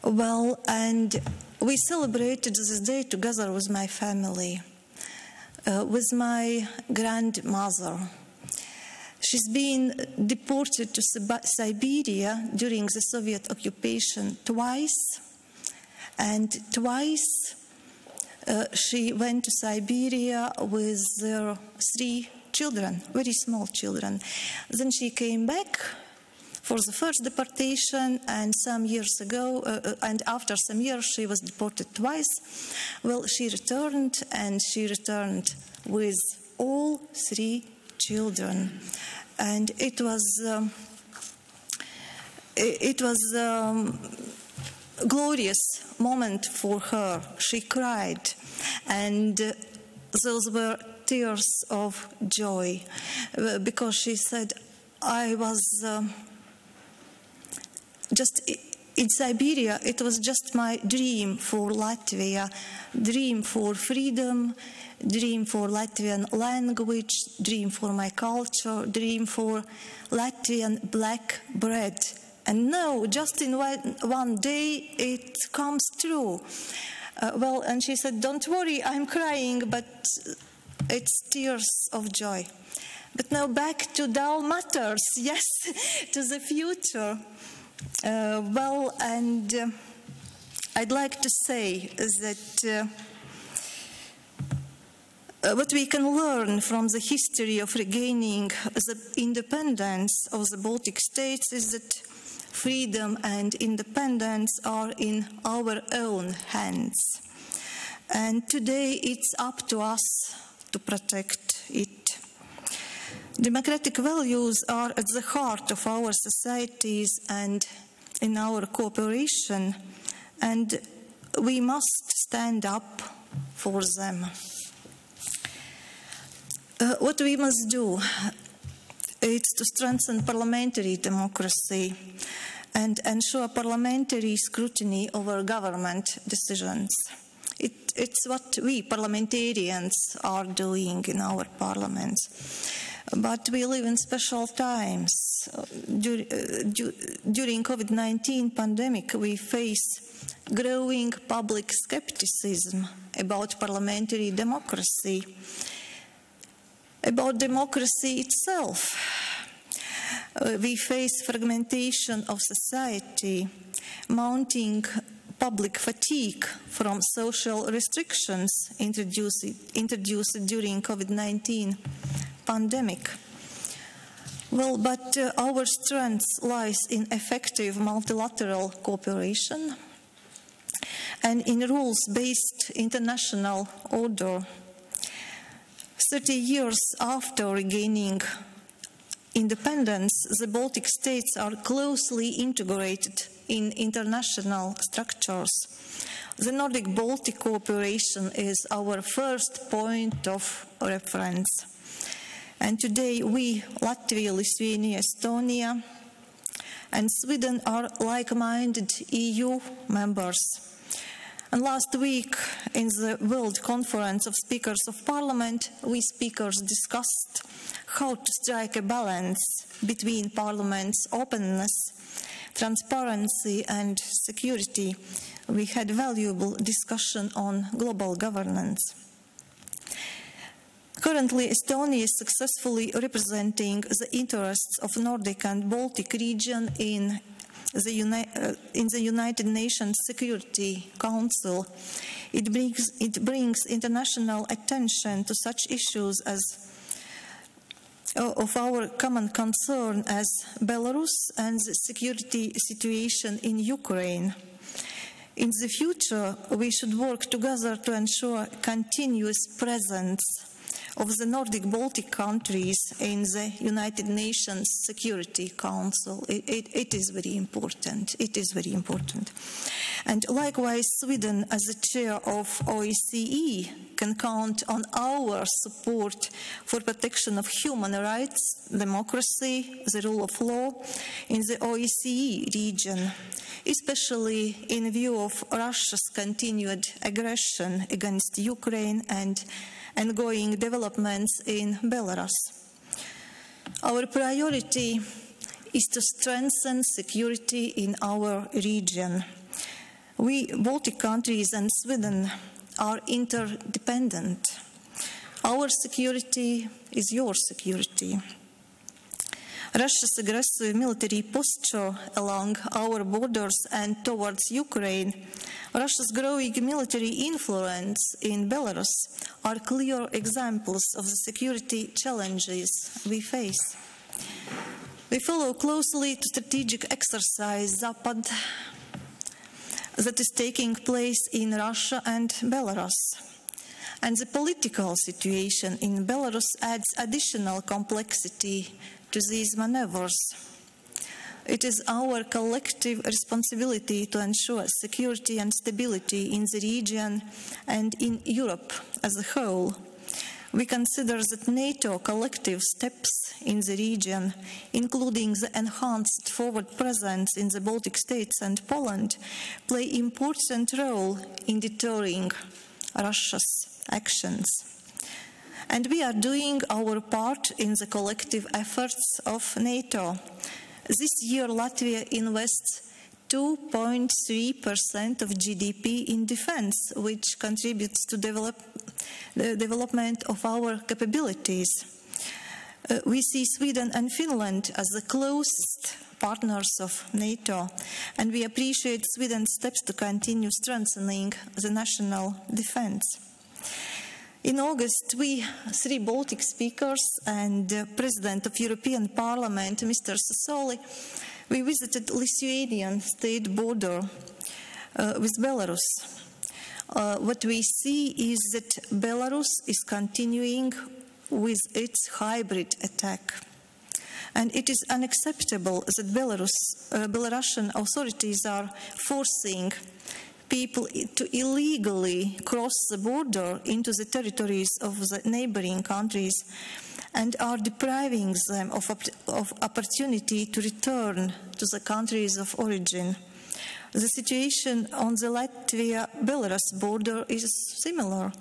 Well, and we celebrated this day together with my family, with my grandmother. She's been deported to Siberia during the Soviet occupation twice, and twice she went to Siberia with their 3 children, very small children. Then she came back for the first deportation, and some years ago, and after some years, she was deported twice. Well, she returned, and she returned with all 3 children, and it was glorious moment for her. She cried, and those were tears of joy, because she said, I was just in Siberia, it was just my dream for Latvia, dream for freedom, dream for Latvian language, dream for my culture, dream for Latvian black bread. And now, just in one day, it comes true. Well, and she said, don't worry, I'm crying, but it's tears of joy. But now back to dull matters, yes, to the future. Well, and I'd like to say that what we can learn from the history of regaining the independence of the Baltic states is that freedom and independence are in our own hands. And today it's up to us to protect it. Democratic values are at the heart of our societies and in our cooperation, and we must stand up for them. What we must do is to strengthen parliamentary democracy and ensure parliamentary scrutiny over government decisions. It's what we parliamentarians are doing in our parliaments. But we live in special times. During COVID-19 pandemic, we face growing public skepticism about parliamentary democracy, about democracy itself. We face fragmentation of society, mounting public fatigue from social restrictions introduced during COVID-19 pandemic. Well, but our strength lies in effective multilateral cooperation and in rules-based international order. 30 years after regaining independence, the Baltic states are closely integrated in international structures. The Nordic-Baltic cooperation is our first point of reference. And today we, Latvia, Lithuania, Estonia, and Sweden are like-minded EU members. And last week, in the World Conference of Speakers of Parliament, we speakers discussed how to strike a balance between Parliament's openness, transparency and security. We had valuable discussion on global governance. Currently, Estonia is successfully representing the interests of Nordic and Baltic region in the United Nations Security Council. It brings international attention to such issues as of our common concern as Belarus and the security situation in Ukraine. In the future, we should work together to ensure continuous presence of the Nordic-Baltic countries in the United Nations Security Council. It is very important. It is very important. And likewise, Sweden, as the chair of OSCE, can count on our support for protection of human rights, democracy, the rule of law in the OSCE region, especially in view of Russia's continued aggression against Ukraine and ongoing developments in Belarus. Our priority is to strengthen security in our region. We, Baltic countries and Sweden, are interdependent. Our security is your security. Russia's aggressive military posture along our borders and towards Ukraine, Russia's growing military influence in Belarus are clear examples of the security challenges we face. We follow closely the strategic exercise Zapad that is taking place in Russia and Belarus. And the political situation in Belarus adds additional complexity to these maneuvers. It is our collective responsibility to ensure security and stability in the region and in Europe as a whole. We consider that NATO collective steps in the region, including the enhanced forward presence in the Baltic states and Poland, play an important role in deterring Russia's actions. And we are doing our part in the collective efforts of NATO. This year, Latvia invests 2.3% of GDP in defense, which contributes to the development of our capabilities. We see Sweden and Finland as the closest partners of NATO, and we appreciate Sweden's steps to continue strengthening the national defense. In August, we, three Baltic speakers and President of European Parliament, Mr. Sassoli, we visited Lithuanian state border with Belarus. What we see is that Belarus is continuing with its hybrid attack. And it is unacceptable that Belarusian authorities are forcing people to illegally cross the border into the territories of the neighboring countries and are depriving them of opportunity to return to the countries of origin. The situation on the Latvia-Belarus border is similar.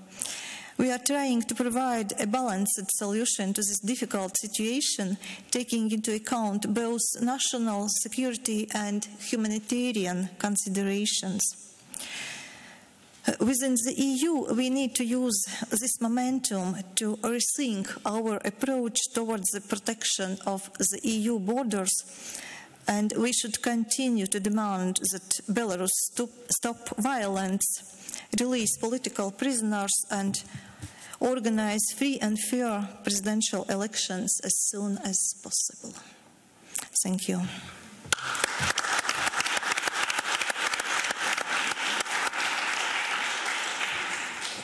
We are trying to provide a balanced solution to this difficult situation, taking into account both national security and humanitarian considerations. Within the EU, we need to use this momentum to rethink our approach towards the protection of the EU borders, and we should continue to demand that Belarus stop violence, release political prisoners, and organize free and fair presidential elections as soon as possible. Thank you.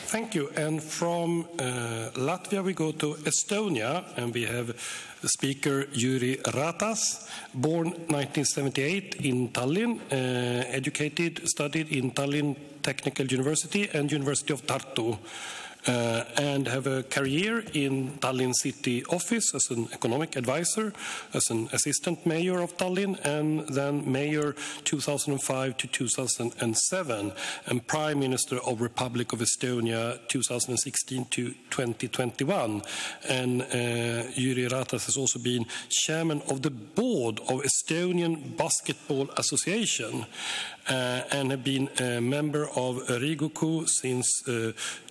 Thank you. And from Latvia we go to Estonia, and we have the speaker Jüri Ratas, born 1978 in Tallinn, studied in Tallinn Technical University and University of Tartu, and have a career in Tallinn City Office as an economic advisor, as an assistant mayor of Tallinn, and then mayor 2005 to 2007, and Prime Minister of Republic of Estonia 2016 to 2021. And Jüri Ratas has also been chairman of the board of Estonian Basketball Association, and have been a member of Riigikogu since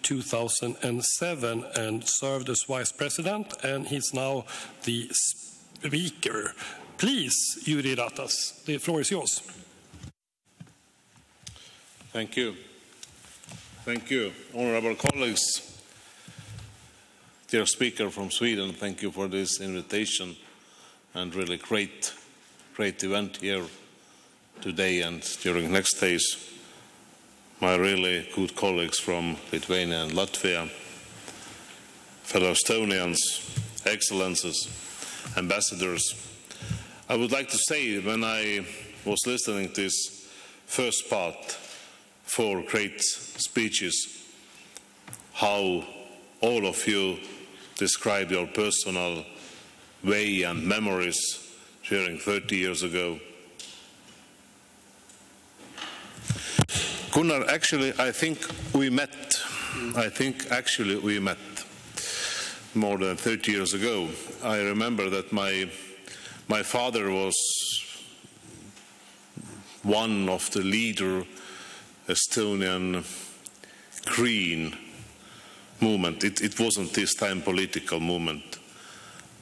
2007 and served as vice president, and he's now the speaker. Please, Jüri Ratas, the floor is yours. Thank you. Thank you, honorable colleagues. Dear speaker from Sweden, thank you for this invitation and really great event here today and during next days. My really good colleagues from Lithuania and Latvia, fellow Estonians, excellences, ambassadors. I would like to say, when I was listening to this first part, 4 great speeches, how all of you describe your personal way and memories during 30 years ago. Gunnar, actually, I think we met more than 30 years ago. I remember that my father was one of the leader Estonian Green movement. It wasn't this time political movement.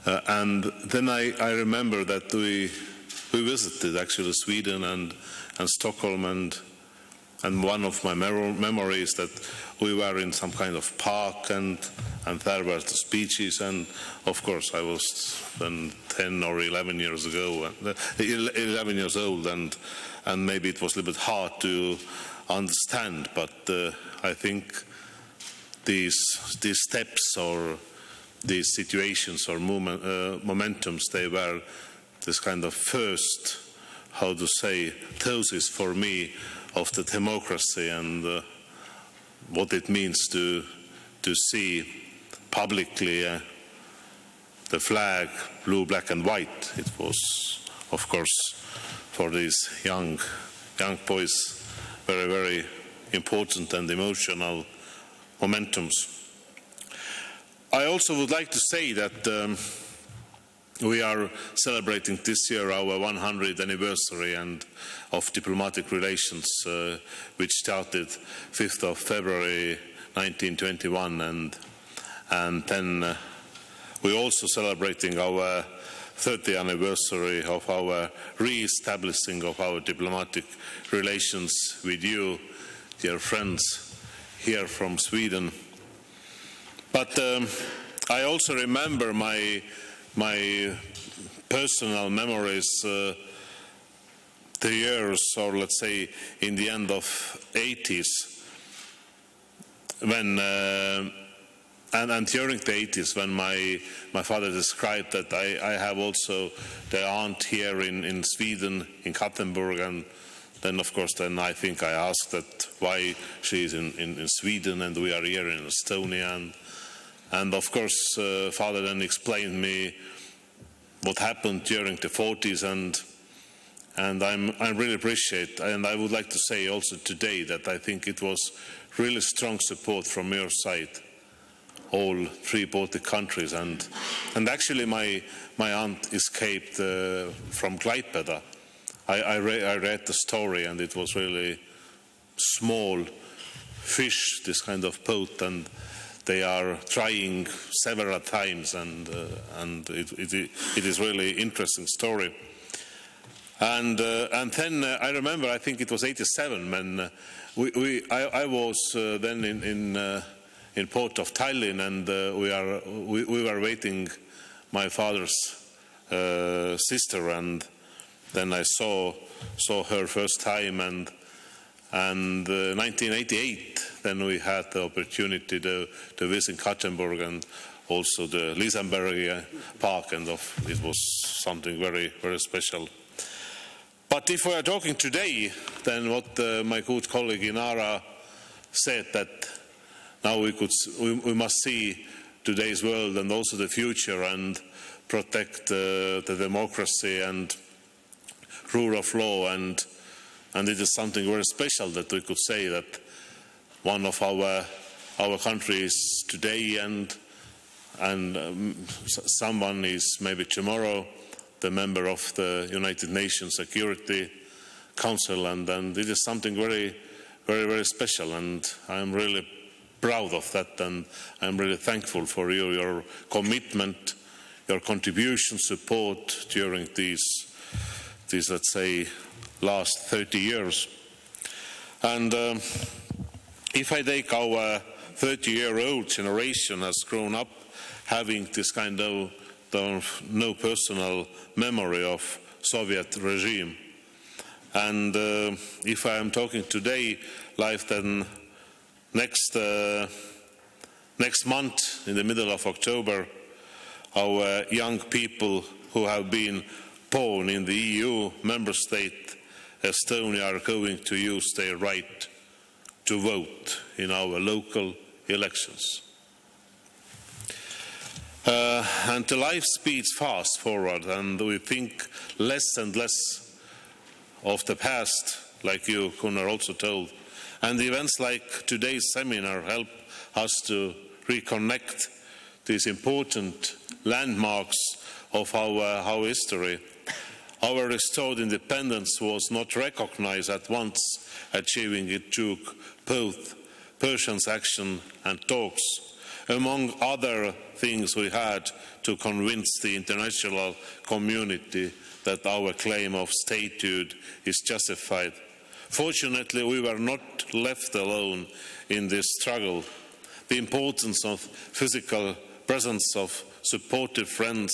And then I remember that we visited actually Sweden and Stockholm, and one of my memories that we were in some kind of park and there were the speeches, and of course I was then 10 or 11 years old, and maybe it was a little bit hard to understand, but I think these steps or these situations or momentums, they were this kind of first, how to say, doses for me of the democracy and what it means to see publicly the flag, blue, black and white. It was, of course, for these young boys, very, very important and emotional momentums. I also would like to say that we are celebrating this year our 100th anniversary of diplomatic relations, which started 5th of February 1921, and then we're also celebrating our 30th anniversary of our re-establishing of our diplomatic relations with you, dear friends here from Sweden. But I also remember my personal memories, the years, or let's say in the end of 80s, when and during the 80s, when my father described that I have also the aunt here in Sweden, in Gothenburg, and then of course I think I asked that why she's in Sweden and we are here in Estonia, and of course father then explained me what happened during the 40s, and I really appreciate, and I would like to say also today that I think it was really strong support from your side, all 3 Baltic countries, and actually my aunt escaped from Klaipėda. I read the story, and it was really small fish, this kind of boat, and they are trying several times, and it is really interesting story. And then I remember, I think it was 87 when I was then in port of Tallinn, and we were waiting my father's sister, and then I saw her first time, and 1988, then we had the opportunity to visit Gothenburg and also the Liseberg Park, and it was something very, very special. But if we are talking today, then what my good colleague Inara said, that now we must see today's world and also the future and protect the democracy and rule of law, and it is something very special that we could say that one of our countries today and someone is maybe tomorrow the member of the United Nations Security Council, and it is something very, very, very special, and I'm really proud of that, and I'm really thankful for your commitment, your contribution, support during these let's say last 30 years. And if I take our 30-year-old generation has grown up having this kind of no personal memory of Soviet regime, and if I am talking today, then next month in the middle of October, our young people who have been born in the EU member state Estonia are going to use their right to vote in our local elections. And the life speeds fast forward, and we think less and less of the past, like you, Gunnar, also told. And events like today's seminar help us to reconnect these important landmarks of our history. Our restored independence was not recognized at once. Achieving it took both Persians' action and talks. Among other things, we had to convince the international community that our claim of statehood is justified. Fortunately, we were not left alone in this struggle. The importance of physical presence of supportive friends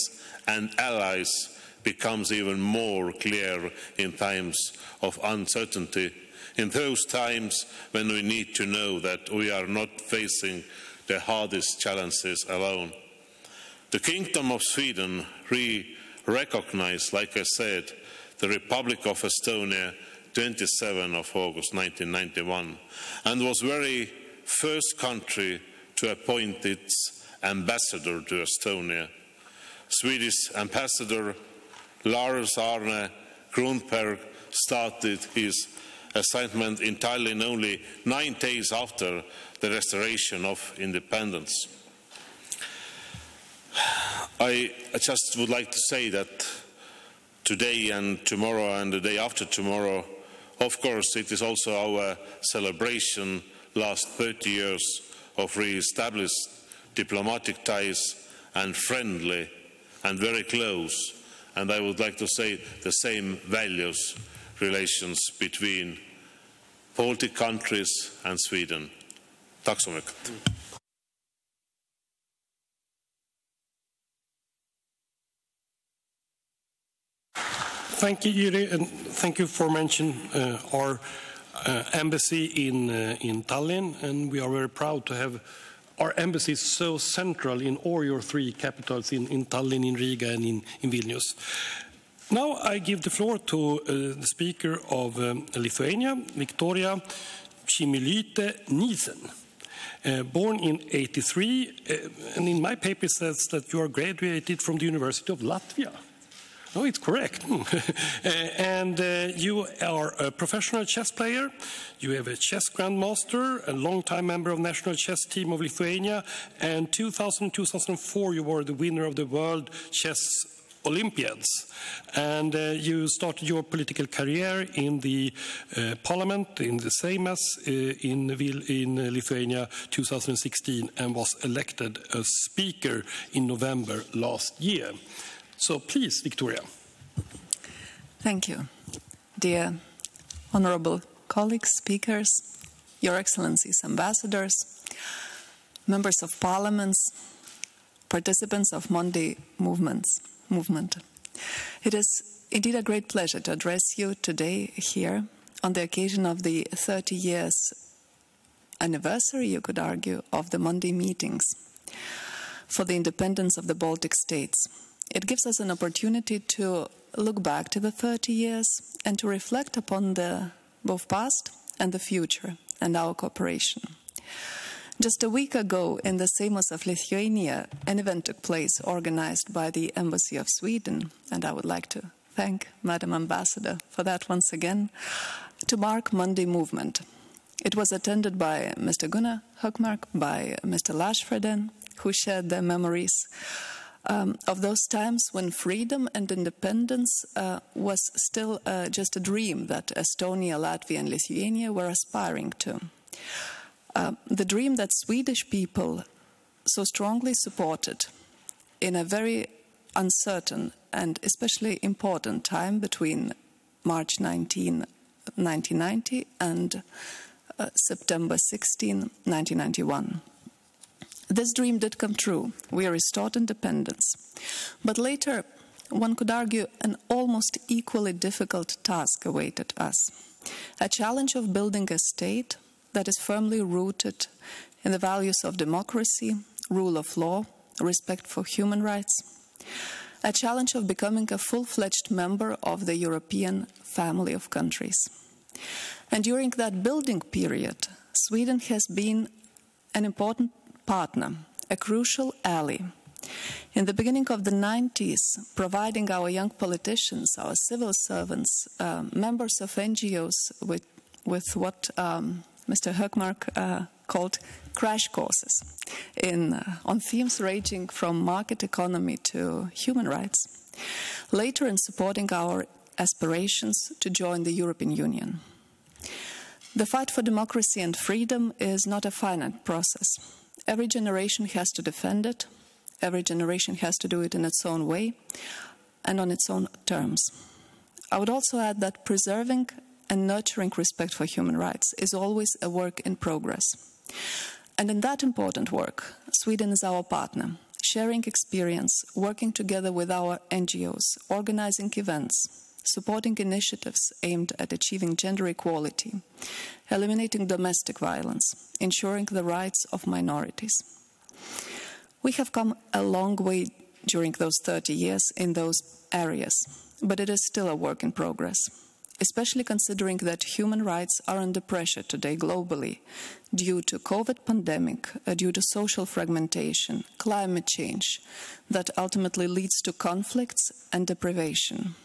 and allies becomes even more clear in times of uncertainty, in those times when we need to know that we are not facing the hardest challenges alone. The Kingdom of Sweden recognized, like I said, the Republic of Estonia 27 of August 1991, and was very first country to appoint its ambassador to Estonia. Swedish ambassador Lars Arne Grundberg started his assignment in Tallinn only 9 days after the restoration of independence. I just would like to say that today and tomorrow and the day after tomorrow, of course, it is also our celebration last 30 years of re-established diplomatic ties and friendly and very close, and I would like to say the same values relations between Baltic countries and Sweden. Tack så mycket. Thank you, Jiri, and thank you for mentioning our embassy in Tallinn, and we are very proud to have our embassy so central in all your 3 capitals, in Tallinn, in Riga, and in Vilnius. Now I give the floor to the speaker of Lithuania, Victoria Chimilyte-Nielsen. Born in 83, and in my paper it says that you are graduated from the University of Latvia. No, it's correct. And you are a professional chess player. You have a chess grandmaster, a long-time member of national chess team of Lithuania, and 2000-2004 you were the winner of the World Chess Olympiads. And you started your political career in the parliament, in the Seimas, in Lithuania 2016, and was elected as speaker in November last year. So please, Victoria. Thank you. Dear honorable colleagues, speakers, Your Excellencies, ambassadors, members of parliaments, participants of Monday movement. It is indeed a great pleasure to address you today here on the occasion of the 30 years anniversary, you could argue, of the Monday meetings for the independence of the Baltic states. It gives us an opportunity to look back to the 30 years and to reflect upon the both past and the future and our cooperation. Just a week ago, in the Seimas of Lithuania, an event took place organized by the Embassy of Sweden, and I would like to thank Madam Ambassador for that once again, to mark Monday movement. It was attended by Mr. Gunnar Hökmark, by Mr. Lashfreden, who shared their memories of those times when freedom and independence was still just a dream that Estonia, Latvia and Lithuania were aspiring to. The dream that Swedish people so strongly supported in a very uncertain and especially important time between March 19, 1990 and September 16, 1991. This dream did come true. We restored independence. But later, one could argue, an almost equally difficult task awaited us. A challenge of building a state that is firmly rooted in the values of democracy, rule of law, respect for human rights. A challenge of becoming a full-fledged member of the European family of countries. And during that building period, Sweden has been an important partner, a crucial ally. In the beginning of the 90s, providing our young politicians, our civil servants, members of NGOs with what Mr. Hökmark called crash courses on themes ranging from market economy to human rights. Later, in supporting our aspirations to join the European Union. The fight for democracy and freedom is not a finite process. Every generation has to defend it. Every generation has to do it in its own way and on its own terms. I would also add that preserving and nurturing respect for human rights is always a work in progress. And in that important work, Sweden is our partner, sharing experience, working together with our NGOs, organizing events, supporting initiatives aimed at achieving gender equality, eliminating domestic violence, ensuring the rights of minorities. We have come a long way during those 30 years in those areas, but it is still a work in progress, especially considering that human rights are under pressure today globally due to COVID pandemic, due to social fragmentation, climate change that ultimately leads to conflicts and deprivation.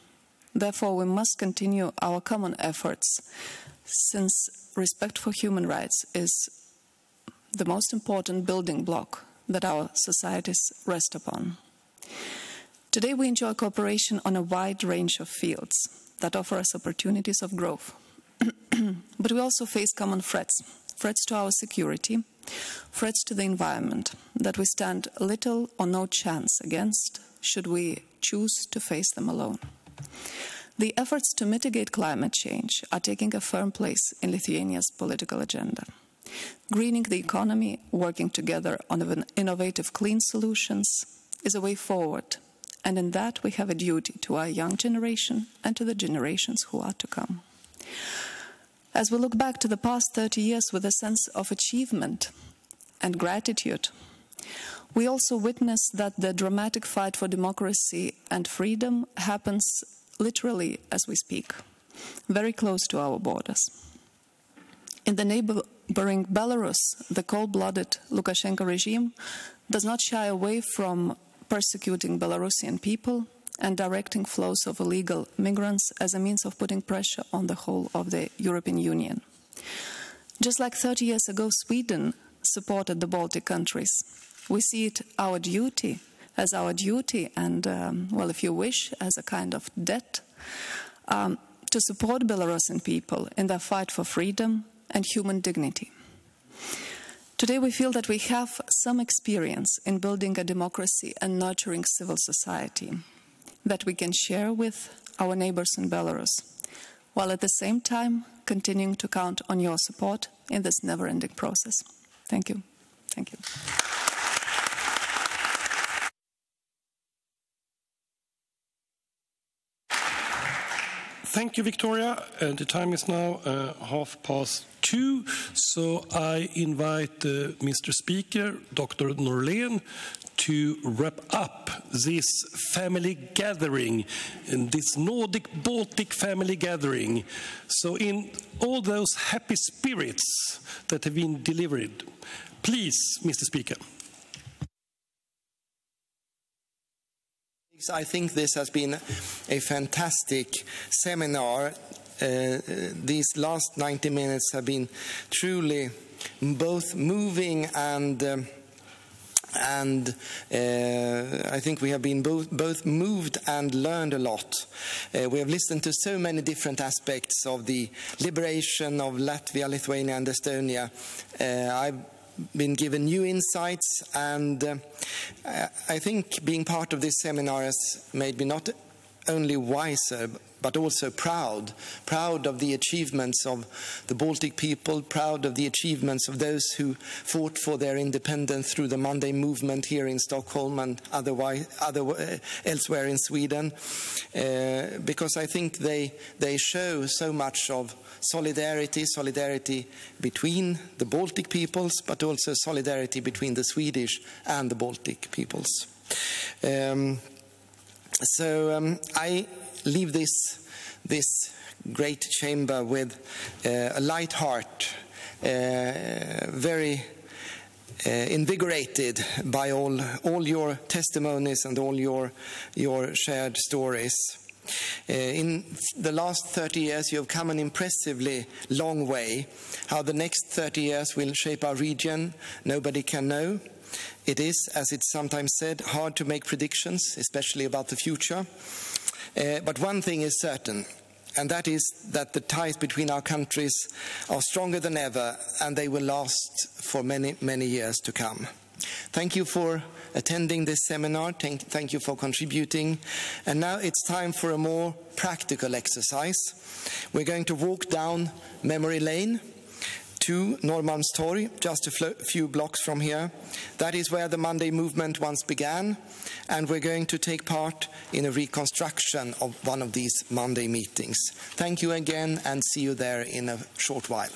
Therefore, we must continue our common efforts, since respect for human rights is the most important building block that our societies rest upon. Today, we enjoy cooperation on a wide range of fields that offer us opportunities of growth. But we also face common threats, threats to our security, threats to the environment that we stand little or no chance against should we choose to face them alone. The efforts to mitigate climate change are taking a firm place in Lithuania's political agenda. Greening the economy, working together on innovative clean solutions is a way forward. And in that we have a duty to our young generation and to the generations who are to come. As we look back to the past 30 years with a sense of achievement and gratitude, we also witness that the dramatic fight for democracy and freedom happens literally as we speak, very close to our borders. In the neighboring Belarus, the cold-blooded Lukashenko regime does not shy away from persecuting Belarusian people and directing flows of illegal migrants as a means of putting pressure on the whole of the European Union. Just like 30 years ago, Sweden supported the Baltic countries. We see it as our duty and, well, if you wish, as a kind of debt to support Belarusian people in their fight for freedom and human dignity. Today we feel that we have some experience in building a democracy and nurturing civil society that we can share with our neighbors in Belarus, while at the same time continuing to count on your support in this never-ending process. Thank you. Thank you. Thank you, Victoria. The time is now 2:30, so I invite Mr. Speaker, Dr. Norlén, to wrap up this family gathering, this Nordic-Baltic family gathering. So in all those happy spirits that have been delivered, please, Mr. Speaker. I think this has been a fantastic seminar. These last 90 minutes have been truly both moving and I think we have been both moved and learned a lot. We have listened to so many different aspects of the liberation of Latvia, Lithuania and Estonia. I've been given new insights, and I think being part of this seminar has made me not only wiser but also proud of the achievements of the Baltic people, proud of the achievements of those who fought for their independence through the Monday movement here in Stockholm and elsewhere in Sweden, because I think they show so much of solidarity between the Baltic peoples, but also solidarity between the Swedish and the Baltic peoples. I leave this great chamber with a light heart, very invigorated by all your testimonies and all your shared stories. In the last 30 years, you have come an impressively long way. How the next 30 years will shape our region, nobody can know. It is, as it's sometimes said, hard to make predictions, especially about the future. But one thing is certain, and that is that the ties between our countries are stronger than ever, and they will last for many, many years to come. Thank you for attending this seminar. Thank you for contributing. And now it's time for a more practical exercise. We're going to walk down memory lane to Norrmalmstorg, just a few blocks from here. That is where the Monday movement once began, and we're going to take part in a reconstruction of one of these Monday meetings. Thank you again, and see you there in a short while.